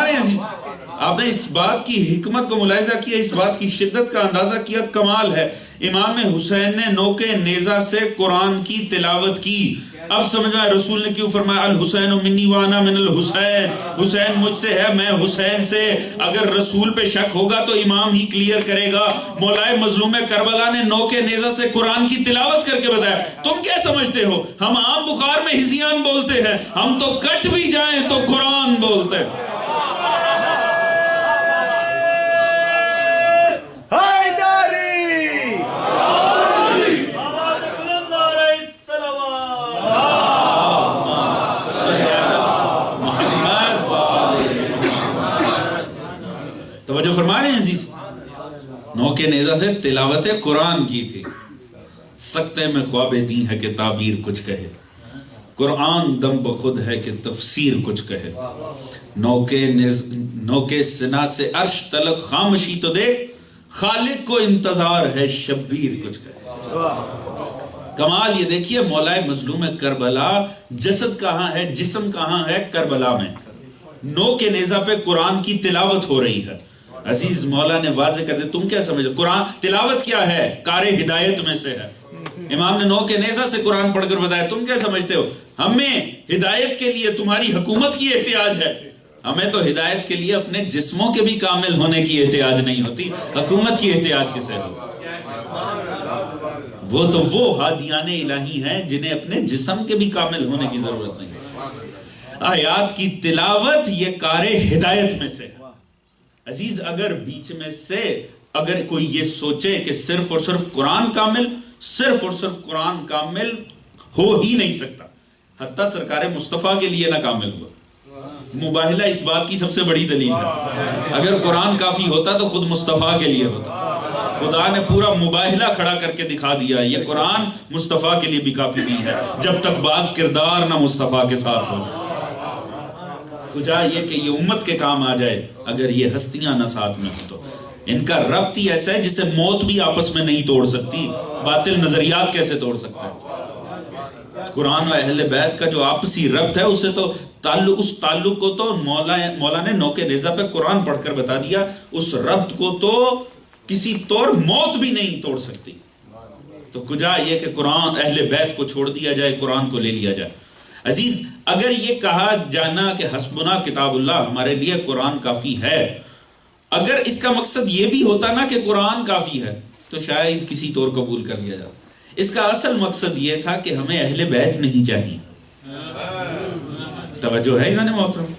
رہے ہیں عزیز؟ آپ نے اس بات کی حکمت کو ملاحظہ کیا، اس بات کی شدت کا اندازہ کیا، کمال ہے۔ امام حسین نے نوک نیزہ سے قرآن کی تلاوت کی۔ اب سمجھ میں رسول نے کیوں فرمایا الحسین منی وانا من الحسین، حسین مجھ سے ہے میں حسین سے۔ اگر رسول پہ شک ہوگا تو امام ہی کلیئر کرے گا۔ مولائے مظلوم کربلا نے نوک نیزہ سے قرآن کی تلاوت کر کے بتایا۔ تم کیا سمجھتے ہو ہم عام بخار میں ہزیان بولتے ہیں؟ ہم تو کٹ بھی جائیں تو قرآن بولتے ہیں۔ توجہ فرما رہے ہیں عزیز؟ نوک نیزہ سے تلاوت قرآن کی تھی۔ سکتے میں خواب دی ہے کہ تعبیر کچھ کہے، قرآن دم بخود ہے کہ تفسیر کچھ کہے۔ نوک سنا سے عرش تلق خاموشی تو دے، خالق کو انتظار ہے شبیر کچھ کہے۔ کمال یہ دیکھیے، مولائے مظلوم کربلا جسد کہاں ہے، جسم کہاں ہے؟ کربلا میں۔ نوک نیزہ پہ قرآن کی تلاوت ہو رہی ہے۔ عزیز مولا نے واضح کر دیا، تم کیا سمجھو؟ قرآن تلاوت کیا ہے؟ کار ہدایت میں سے ہے۔ امام نے نوک نیزہ سے قرآن پڑھ کر بتایا، تم کیا سمجھتے ہو ہمیں ہدایت کے لیے تمہاری حکومت کی احتیاج ہے؟ ہمیں تو ہدایت کے لیے اپنے جسموں کے بھی کامل ہونے کی احتیاج نہیں ہوتی، حکومت کی احتیاج کسے ہو؟ وہ تو وہ ہادیان الہی ہیں جنہیں اپنے جسم کے بھی کامل ہونے کی ضرورت نہیں۔ آیات کی تلاوت یہ کار ہدایت میں سے ہے۔ عزیز اگر بیچ میں سے اگر کوئی یہ سوچے کہ صرف اور صرف قرآن کامل، صرف اور صرف قرآن کامل ہو ہی نہیں سکتا، حتیٰ سرکار مصطفیٰ کے لیے نہ کامل ہوا۔ مباہلہ اس بات کی سب سے بڑی دلیل ہے۔ اگر قرآن کافی ہوتا تو خود مصطفیٰ کے لیے ہوتا۔ خدا نے پورا مباہلہ کھڑا کر کے دکھا دیا، یہ قرآن مصطفیٰ کے لیے بھی کافی نہیں ہے جب تک بعض کردار نہ مصطفیٰ کے ساتھ ہو جائے۔ کجا یہ کہ یہ امت کے کام آ جائے اگر یہ ہستیاں نہ ساتھ میں ہو تو۔ ان کا ربط ہی ایسا ہے جسے موت بھی آپس میں نہیں توڑ سکتی، باطل نظریات کیسے توڑ سکتا ہے؟ قرآن و اہل بیت کا جو آپسی ربط ہے اسے تو اس تعلق کو تو مولا نے نوک نیزہ پہ قرآن پڑھ کر بتا دیا، اس ربط کو تو کسی طور موت بھی نہیں توڑ سکتی۔ تو کجا یہ کہ قرآن اہل بیت کو چھوڑ دیا جائے، قرآن کو لے لیا جائے۔ عزیز اگر یہ کہا جانا کہ حسبنا کتاب اللہ، ہمارے لیے قرآن کافی ہے، اگر اس کا مقصد یہ بھی ہوتا نا کہ قرآن کافی ہے تو شاید کسی طور قبول کر لیا جاتا۔ اس کا اصل مقصد یہ تھا کہ ہمیں اہل بیت نہیں چاہیے۔ توجہ ہے جانے محترم؟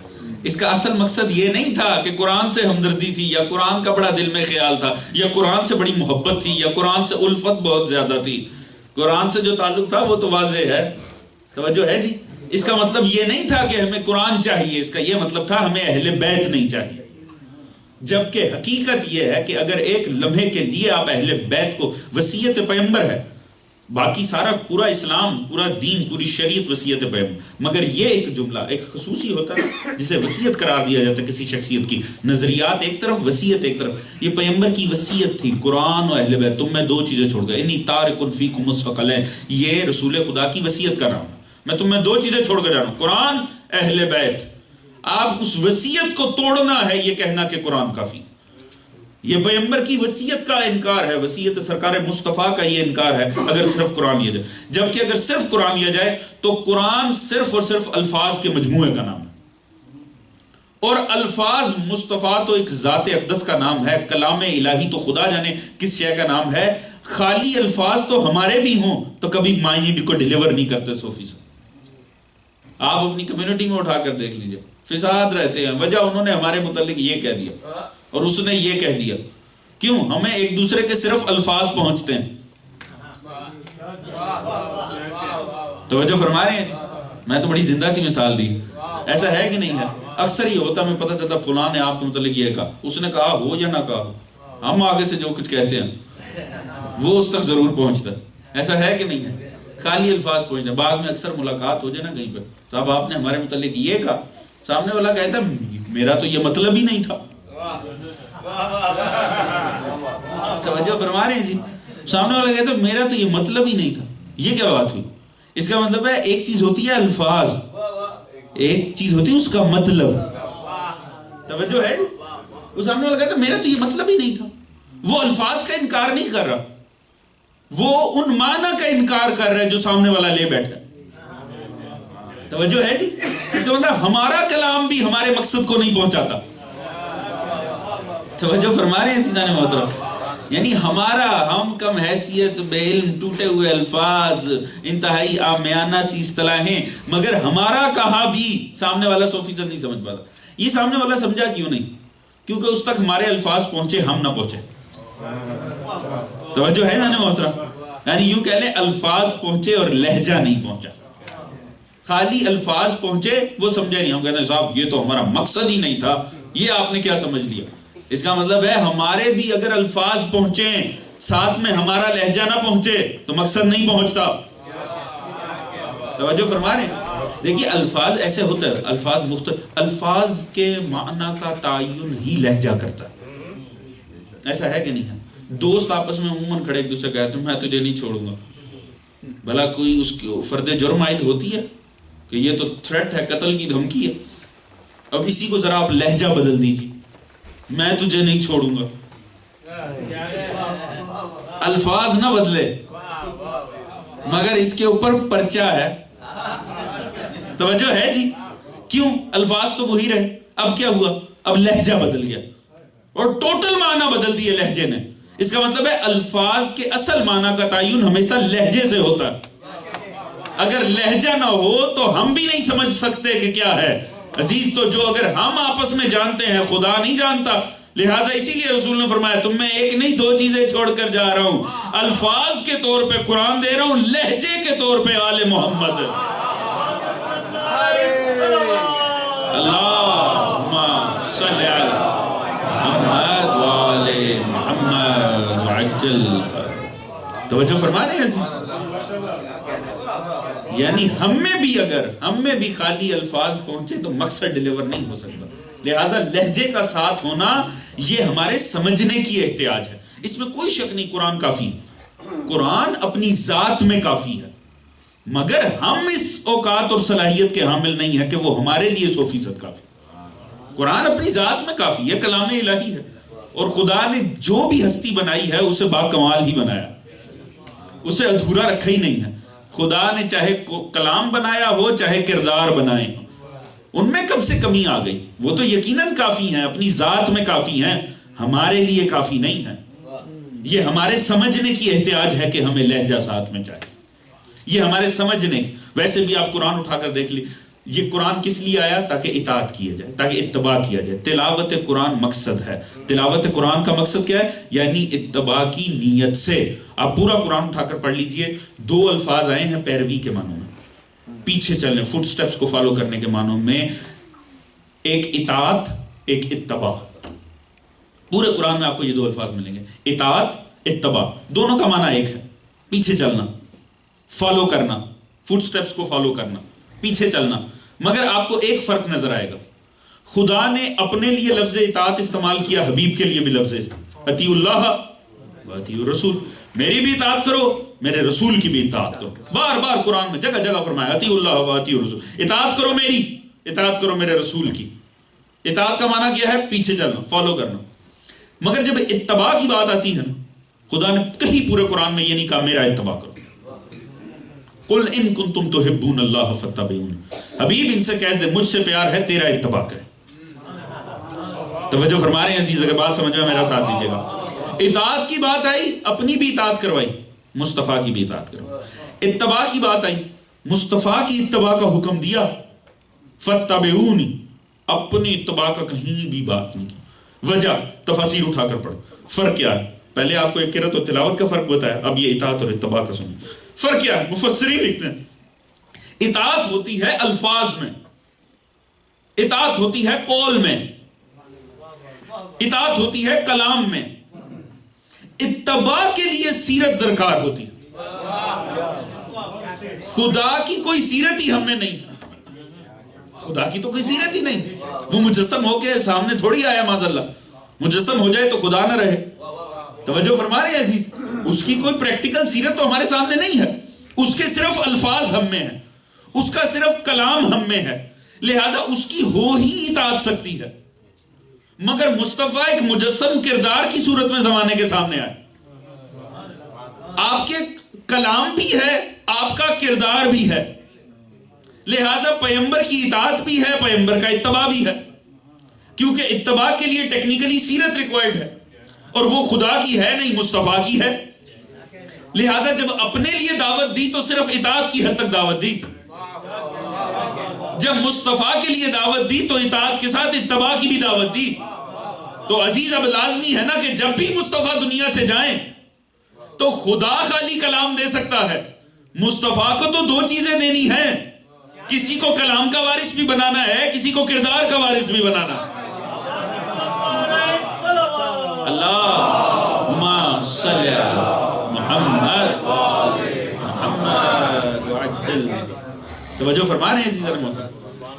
اس کا اصل مقصد یہ نہیں تھا کہ قرآن سے ہمدردی تھی، یا قرآن کا بڑا دل میں خیال تھا، یا قرآن سے بڑی محبت تھی، یا قرآن سے الفت بہت زیادہ تھی۔ قرآن سے جو تعلق تھا وہ تو واضح ہے۔ توجہ ہے جی؟ اس کا مطلب یہ نہیں تھا کہ ہمیں قرآن چاہیے، اس کا یہ مطلب تھا ہمیں اہل بیت نہیں چاہیے۔ جبکہ حقیقت یہ ہے کہ اگر ایک لمحے کے لیے آپ اہل بیت کو، وصیت پیغمبر ہے، باقی سارا پورا اسلام، پورا دین، پوری شریعت وصیت پیغمبر، مگر یہ ایک جملہ ایک خصوصی ہوتا ہے جسے وصیت قرار دیا جاتا ہے کسی شخصیت کی، نظریات ایک طرف، وصیت ایک طرف۔ یہ پیغمبر کی وصیت تھی، قرآن و اہل بیت، تم میں دو چیزیں چھوڑ گئے، انی تارک فیکم الثقلین، یہ رسول خدا کی وصیت کر رہا ہوں، میں تم میں دو چیزیں چھوڑ کر جا رہا ہوں، قرآن، اہل بیت۔ آپ اس وصیت کو توڑنا ہے یہ کہنا کہ قرآن کافی، یہ پیغمبر کی وصیت کا انکار ہے، وصیت سرکار مصطفیٰ کا یہ انکار ہے اگر صرف قرآن لیا جائے۔ جبکہ اگر صرف قرآن لیا جائے تو قرآن صرف اور صرف الفاظ کے مجموعے کا نام ہے، اور الفاظ مصطفیٰ تو ایک ذات اقدس کا نام ہے، کلام الہی تو خدا جانے کس شے کا نام ہے۔ خالی الفاظ تو ہمارے بھی ہوں تو کبھی معنی کو ڈیلیور نہیں کرتے صوفی سے۔ آپ اپنی کمیونٹی میں اٹھا کر دیکھ لیجئے، فساد رہتے ہیں، وجہ انہوں نے ہمارے متعلق یہ کہہ دیا اور اس نے یہ کہہ دیا۔ کیوں؟ ہمیں ایک دوسرے کے صرف الفاظ پہنچتے ہیں۔ توجہ فرما رہے ہیں؟ میں تو بڑی زندہ سی مثال دی، ایسا ہے کہ نہیں ہے؟ اکثر یہ ہوتا ہے، میں پتہ چلتا فلاں نے آپ کے متعلق یہ کہا، اس نے کہا ہو یا نہ کہا ہو، ہم آگے سے جو کچھ کہتے ہیں وہ اس تک ضرور پہنچتا ہے۔ ایسا ہے کہ نہیں ہے؟ خالی الفاظ پہنچتے ہیں۔ بعد میں اکثر ملاقات ہو جائے نا کہیں پہ، صاحب آپ نے ہمارے متعلق یہ کہا، سامنے والا کہتا ہے میرا تو یہ مطلب ہی نہیں تھا۔ توجہ فرما رہے ہیں جی؟ سامنے والا کہتا ہے میرا تو یہ مطلب ہی نہیں تھا، یہ کیا بات ہوئی؟ اس کا مطلب ہے ایک چیز ہوتی ہے الفاظ، ایک چیز ہوتی ہے اس کا مطلب۔ توجہ ہے؟ وہ سامنے والا کہتا میرا تو یہ مطلب ہی نہیں تھا. وہ الفاظ کا انکار نہیں کر رہا, وہ ان معنی کا انکار کر رہا ہے جو سامنے والا لے بیٹھا. توجہ ہے جی؟ اس کا مطلب ہمارا کلام بھی ہمارے مقصد کو نہیں پہنچاتا. توجہ فرما رہے ہیں عزیزان محترم؟ یعنی ہم کم حیثیت, بے علم, ٹوٹے ہوئے الفاظ, انتہائی عامیانہ سی اصطلاحیں, مگر ہمارا کہا بھی سامنے والا 100% نہیں سمجھ پاتا. یہ سامنے والا سمجھا کیوں نہیں؟ کیونکہ اس تک ہمارے الفاظ پہنچے, ہم نہ پہنچے. توجہ ہے نا محترم؟ یعنی یوں کہہ لیں الفاظ پہنچے اور لہجہ نہیں پہنچا. خالی الفاظ پہنچے, وہ سمجھے نہیں. ہم کہتے ہیں صاحب یہ تو ہمارا مقصد ہی نہیں تھا, یہ آپ نے کیا سمجھ لیا. اس کا مطلب ہے ہمارے بھی اگر الفاظ پہنچیں, ساتھ میں ہمارا لہجہ نہ پہنچے تو مقصد نہیں پہنچتا. توجہ فرما رہے ہیں؟ دیکھیے الفاظ ایسے ہوتا ہے, الفاظ مختلف, الفاظ کے معنی کا تعین ہی لہجہ کرتا ہے. ایسا ہے کہ نہیں ہے؟ دوست آپس میں عموماً کھڑے ایک دوسرے کہتے ہیں میں تجھے نہیں چھوڑوں گا. بھلا کوئی اس کی فرد جرم عائد ہوتی ہے کہ یہ تو تھریٹ ہے, قتل کی دھمکی ہے. اب اسی کو ذرا آپ لہجہ بدل دیجیے, میں تجھے نہیں چھوڑوں گا. الفاظ نہ بدلے مگر اس کے اوپر پرچہ ہے. توجہ ہے جی؟ کیوں؟ الفاظ تو وہی رہے, اب کیا ہوا؟ اب لہجہ بدل گیا اور ٹوٹل معنی بدل دیے لہجے نے. اس کا مطلب ہے الفاظ کے اصل معنی کا تعین ہمیشہ لہجے سے ہوتا ہے. اگر لہجہ نہ ہو تو ہم بھی نہیں سمجھ سکتے کہ کیا ہے. عزیز تو جو اگر ہم آپس میں جانتے ہیں خدا نہیں جانتا. لہٰذا اسی لیے رسول نے فرمایا تم میں ایک نہیں 2 چیزیں چھوڑ کر جا رہا ہوں, الفاظ کے طور پہ قرآن دے رہا ہوں, لہجے کے طور پہ آل محمد. اللہم صلی علی محمد وآل محمد وعجل. توجہ فرما رہے ہیں؟ یعنی ہم میں بھی خالی الفاظ پہنچے تو مقصد ڈیلیور نہیں ہو سکتا. لہٰذا لہجے کا ساتھ ہونا یہ ہمارے سمجھنے کی احتیاج ہے. اس میں کوئی شک نہیں قرآن کافی ہے, قرآن اپنی ذات میں کافی ہے, مگر ہم اس اوقات اور صلاحیت کے حامل نہیں ہے کہ وہ ہمارے لیے 100% کافی. قرآن اپنی ذات میں کافی ہے, کلام الہی ہے, اور خدا نے جو بھی ہستی بنائی ہے اسے باکمال ہی بنایا, اسے ادھورا رکھا ہی نہیں ہے. خدا نے چاہے کلام بنایا ہو چاہے کردار بنائے ہو, ان میں کب سے کمی آ گئی. وہ تو یقیناً کافی ہیں, اپنی ذات میں کافی ہیں, ہمارے لیے کافی نہیں ہیں. یہ ہمارے سمجھنے کی احتیاج ہے کہ ہمیں لہجہ ساتھ میں چاہیے. یہ ہمارے سمجھنے کی. ویسے بھی آپ قرآن اٹھا کر دیکھ لی, یہ قرآن کس لیے آیا؟ تاکہ اطاعت کیا جائے, تاکہ اتباع کیا جائے. تلاوت قرآن مقصد ہے. تلاوت قرآن کا مقصد کیا ہے؟ یعنی اتباع کی نیت سے. آپ پورا قرآن اٹھا کر پڑھ لیجئے, 2 الفاظ آئے ہیں پیروی کے معنوں میں, پیچھے چلنے, فٹ سٹیپس کو فالو کرنے کے معنوں میں. ایک اطاعت, ایک اتباع. پورے قرآن میں آپ کو یہ 2 الفاظ ملیں گے, اطاعت, اتباع. دونوں کا معنی ایک ہے, پیچھے چلنا, فالو کرنا, فٹ سٹیپس کو فالو کرنا, پیچھے چلنا. مگر آپ کو ایک فرق نظر آئے گا. خدا نے اپنے لیے لفظ اطاعت استعمال کیا, حبیب کے لیے بھی لفظ استعمال, اطیعوا اللہ واطیعوا الرسول. میری بھی اطاعت کرو, میرے رسول کی بھی اطاعت کرو. بار بار قرآن میں جگہ جگہ فرمایا اطیعوا اللہ واطیعوا الرسول. اطاعت کرو میری, اطاعت کرو میرے رسول کی. اطاعت کا معنی کیا ہے؟ پیچھے چلنا, فالو کرنا. مگر جب اتباع کی بات آتی ہے نا, خدا نے کہیں پورے قرآن میں یہ نہیں کہا میرا اتباع کرو. قل ان کنتم تحبون اللہ فاتبعونی. حبیب ان سے کہہ دے مجھ سے پیار ہے, تیرا اتباع کرے. توجہ فرما رہے ہیں عزیز؟ اگر بات سمجھ میں میرا ساتھ دیجیے گا. اطاعت کی بات آئی, اپنی بھی اطاعت کروائی, مصطفیٰ کی بھی اطاعت کروائی. اتباع کی بات آئی, مصطفیٰ کی اتباع کا حکم دیا, فاتبعونی. اپنی اتباع کا کہیں بھی بات نہیں کی. وجہ تفاسیر اٹھا کر پڑھو. فرق کیا ہے؟ پہلے آپ کو ایک قرأت و تلاوت کا فرق بتایا, اب یہ اطاعت اور اتباع کا سنیں. فرق کیا ہے؟ مفسرین لکھتے ہیں اطاعت ہوتی ہے الفاظ میں, اطاعت ہوتی ہے قول میں, اطاعت ہوتی ہے کلام میں. اتباع کے لیے سیرت درکار ہوتی ہے. خدا کی کوئی سیرت ہی ہم میں نہیں, خدا کی تو کوئی سیرت ہی نہیں. وہ مجسم ہو کے سامنے تھوڑی آیا معاذ اللہ. مجسم ہو جائے تو خدا نہ رہے. توجہ فرما رہے ہیں عزیز؟ اس کی کوئی پریکٹیکل سیرت تو ہمارے سامنے نہیں ہے. اس کے صرف الفاظ ہم میں ہیں, اس کا صرف کلام ہم میں ہے. لہٰذا اس کی ہو ہی اطاعت سکتی ہے. مگر مصطفیٰ ایک مجسم کردار کی صورت میں زمانے کے سامنے آئے. آپ کے کلام بھی ہے، آپ کا کردار بھی ہے، لہٰذا پیغمبر کی اطاعت بھی ہے، پیغمبر کا اتباع بھی ہے، کیونکہ اتباع کے لیے ٹیکنیکلی سیرت ریکوائرڈ ہے، اور وہ خدا کی ہے نہیں، مصطفیٰ کی ہے. لہٰذا جب اپنے لیے دعوت دی تو صرف اطاعت کی حد تک دعوت دی، جب مصطفیٰ کے لیے دعوت دی تو اطاعت کے ساتھ اتباع کی بھی دعوت دی. تو عزیز اب لازمی ہے نا کہ جب بھی مصطفیٰ دنیا سے جائیں تو خدا خالی کلام دے سکتا ہے، مصطفیٰ کو تو دو چیزیں دینی ہیں، کسی کو کلام کا وارث بھی بنانا ہے، کسی کو کردار کا وارث بھی بنانا ہے. اللہم صلی علی محمد محمد وعجل. توجہ فرما رہے ہیں عزیز محترم.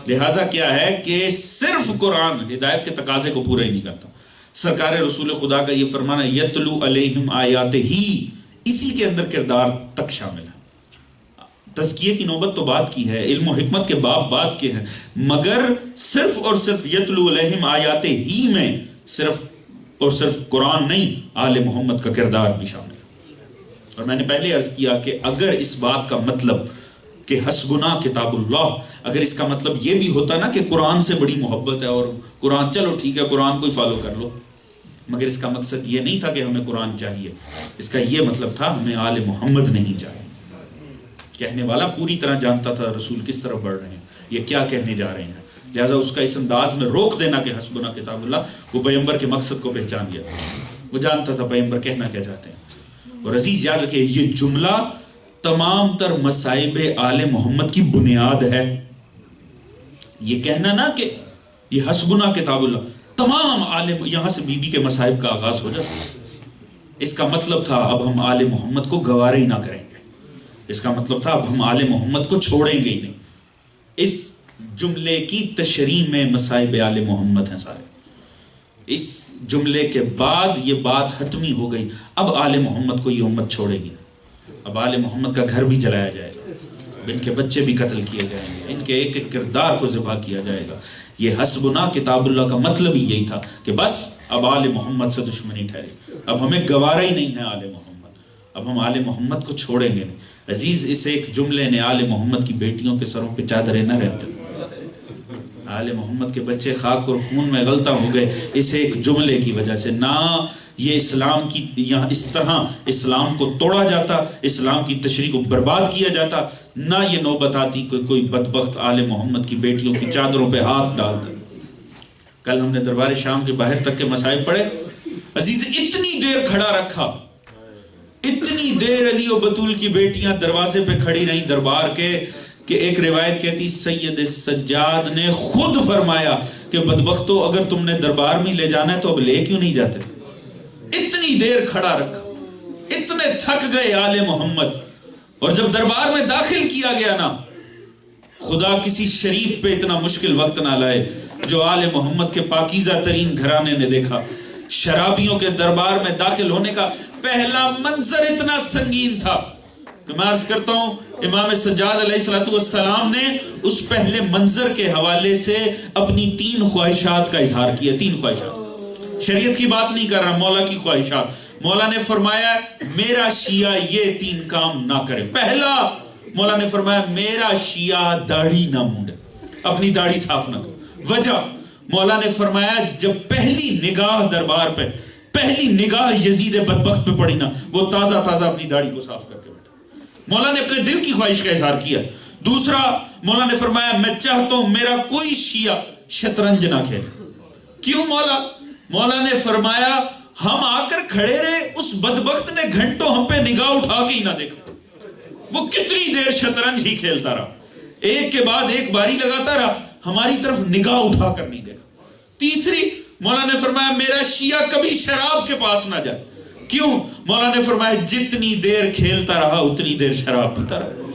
لہٰذا کیا ہے کہ صرف قرآن ہدایت کے تقاضے کو پورا ہی نہیں کرتا. سرکار رسول خدا کا یہ فرمانا یتلو علیہم آیات ہی، اسی کے اندر کردار تک شامل ہے. تزکیے کی نوبت تو بات کی ہے، علم و حکمت کے باب بات کے ہیں، مگر صرف اور صرف یتلو علیہم آیات ہی میں صرف اور صرف قرآن نہیں، آل محمد کا کردار بھی شامل ہے. اور میں نے پہلے عرض کیا کہ اگر اس بات کا مطلب کہ حسبنا کتاب اللہ، اگر اس کا مطلب یہ بھی ہوتا نا کہ قرآن سے بڑی محبت ہے اور قرآن چلو ٹھیک ہے قرآن کو ہی فالو کر لو، مگر اس کا مقصد یہ نہیں تھا کہ ہمیں قرآن چاہیے، اس کا یہ مطلب تھا ہمیں آل محمد نہیں چاہیے. کہنے والا پوری طرح جانتا تھا رسول کس طرف بڑھ رہے ہیں، یہ کیا کہنے جا رہے ہیں، لہٰذا اس کا اس انداز میں روک دینا کہ حسبنا کتاب اللہ، وہ پیغمبر کے مقصد کو پہچان گیا تھا، وہ جانتا تھا پیغمبر کہنا کیا چاہتے ہیں. اور عزیز یاد رکھیں یہ جملہ تمام تر مصائب آل محمد کی بنیاد ہے. یہ کہنا نا کہ یہ حسبنا کتاب اللہ، تمام عالم یہاں سے بی بی کے مصائب کا آغاز ہو جاتا ہے. اس کا مطلب تھا اب ہم آل محمد کو گوارا ہی نہ کریں گے، اس کا مطلب تھا اب ہم آل محمد کو چھوڑیں گے ہی نہیں. اس جملے کی تشریح میں مصائب آل محمد ہیں سارے. اس جملے کے بعد یہ بات حتمی ہو گئی، اب آل محمد کو یہ امت چھوڑے گی، اب آل محمد کا گھر بھی جلایا جائے گا، ان کے بچے بھی قتل کیے جائیں گے، ان کے ایک ایک کردار کو ذبح کیا جائے گا. یہ حسبنا کتاب اللہ کا مطلب ہی یہی تھا کہ بس اب آل محمد سے دشمنی ٹھہری، اب ہمیں گوارا ہی نہیں ہے آل محمد، اب ہم آل محمد کو چھوڑیں گے نہیں. عزیز اس ایک جملے نے آل محمد کی بیٹیوں کے سروں پہ چادریں نہ رہ گئی، آل محمد کے بچے خاک اور خون میں غلطہ ہو گئے اس ایک جملے کی وجہ سے. نہ یہ اسلام کی یہاں اس طرح اسلام کو توڑا جاتا، اسلام کی تشریح کو برباد کیا جاتا، نہ یہ نوبت آتی کہ کوئی بدبخت آل محمد کی بیٹیوں کی چادروں پہ ہاتھ ڈالتا. کل ہم نے دربار شام کے باہر تک کے مسائل پڑھے. عزیز اتنی دیر کھڑا رکھا، اتنی دیر علی و بطول کی بیٹیاں دروازے پہ کھڑی رہیں دربار کے، کہ ایک روایت کہتی سید سجاد نے خود فرمایا کہ بدبختو اگر تم نے دربار میں لے جانا ہے تو اب لے کیوں نہیں جاتے. اتنی دیر کھڑا رکھا، اتنے تھک گئے آل محمد. اور جب دربار میں داخل کیا گیا نا، خدا کسی شریف پہ اتنا مشکل وقت نہ لائے جو آل محمد کے پاکیزہ ترین گھرانے نے دیکھا. شرابیوں کے دربار میں داخل ہونے کا پہلا منظر اتنا سنگین تھا کہ میں عرض کرتا ہوں امام سجاد علیہ السلام نے اس پہلے منظر کے حوالے سے اپنی 3 خواہشات کا اظہار کیا. 3 خواہشات، شریعت کی بات نہیں کر رہا، مولا کی خواہشات. مولا نے فرمایا میرا شیعہ یہ 3 کام نہ کرے. پہلا مولا نے فرمایا میرا شیعہ داڑھی نہ مونڈے، اپنی داڑھی صاف نہ کرے. وجہ مولا نے فرمایا جب پہلی نگاہ دربار پہ، پہلی نگاہ یزید بدبخت پہ پڑی نا، وہ تازہ تازہ اپنی داڑھی کو صاف کر کے بیٹھا. مولا نے اپنے دل کی خواہش کا اظہار کیا. دوسرا مولا نے فرمایا میں چاہتا ہوں میرا کوئی شیعہ شطرنج نہ کھیلے. کیوں مولا؟ مولا نے فرمایا ہم آ کر کھڑے رہے، اس بدبخت نے گھنٹوں ہم پہ نگاہ اٹھا کے ہی نہ دیکھا. وہ کتنی دیر شطرنج ہی کھیلتا رہا، ایک کے بعد ایک باری لگاتا رہا، ہماری طرف نگاہ اٹھا کر نہیں دیکھا. تیسری مولا نے فرمایا میرا شیعہ کبھی شراب کے پاس نہ جائے. کیوں؟ مولا نے فرمایا جتنی دیر کھیلتا رہا اتنی دیر شراب پیتا رہا.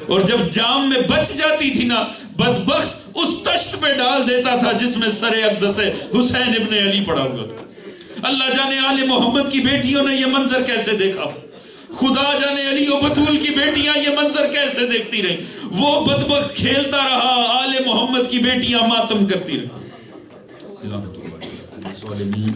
اور جب جام میں بچ جاتی تھی نا، بدبخت اس تشت پہ ڈال دیتا تھا جس میں سر اقدس حسین ابن علی پڑا ہوا تھا. اللہ جانے آل محمد کی بیٹیوں نے یہ منظر کیسے دیکھا، خدا جانے علی و بطول کی بیٹیاں یہ منظر کیسے دیکھتی رہیں. وہ بدبخت کھیلتا رہا، آل محمد کی بیٹیاں ماتم کرتی رہیں. الظالمین.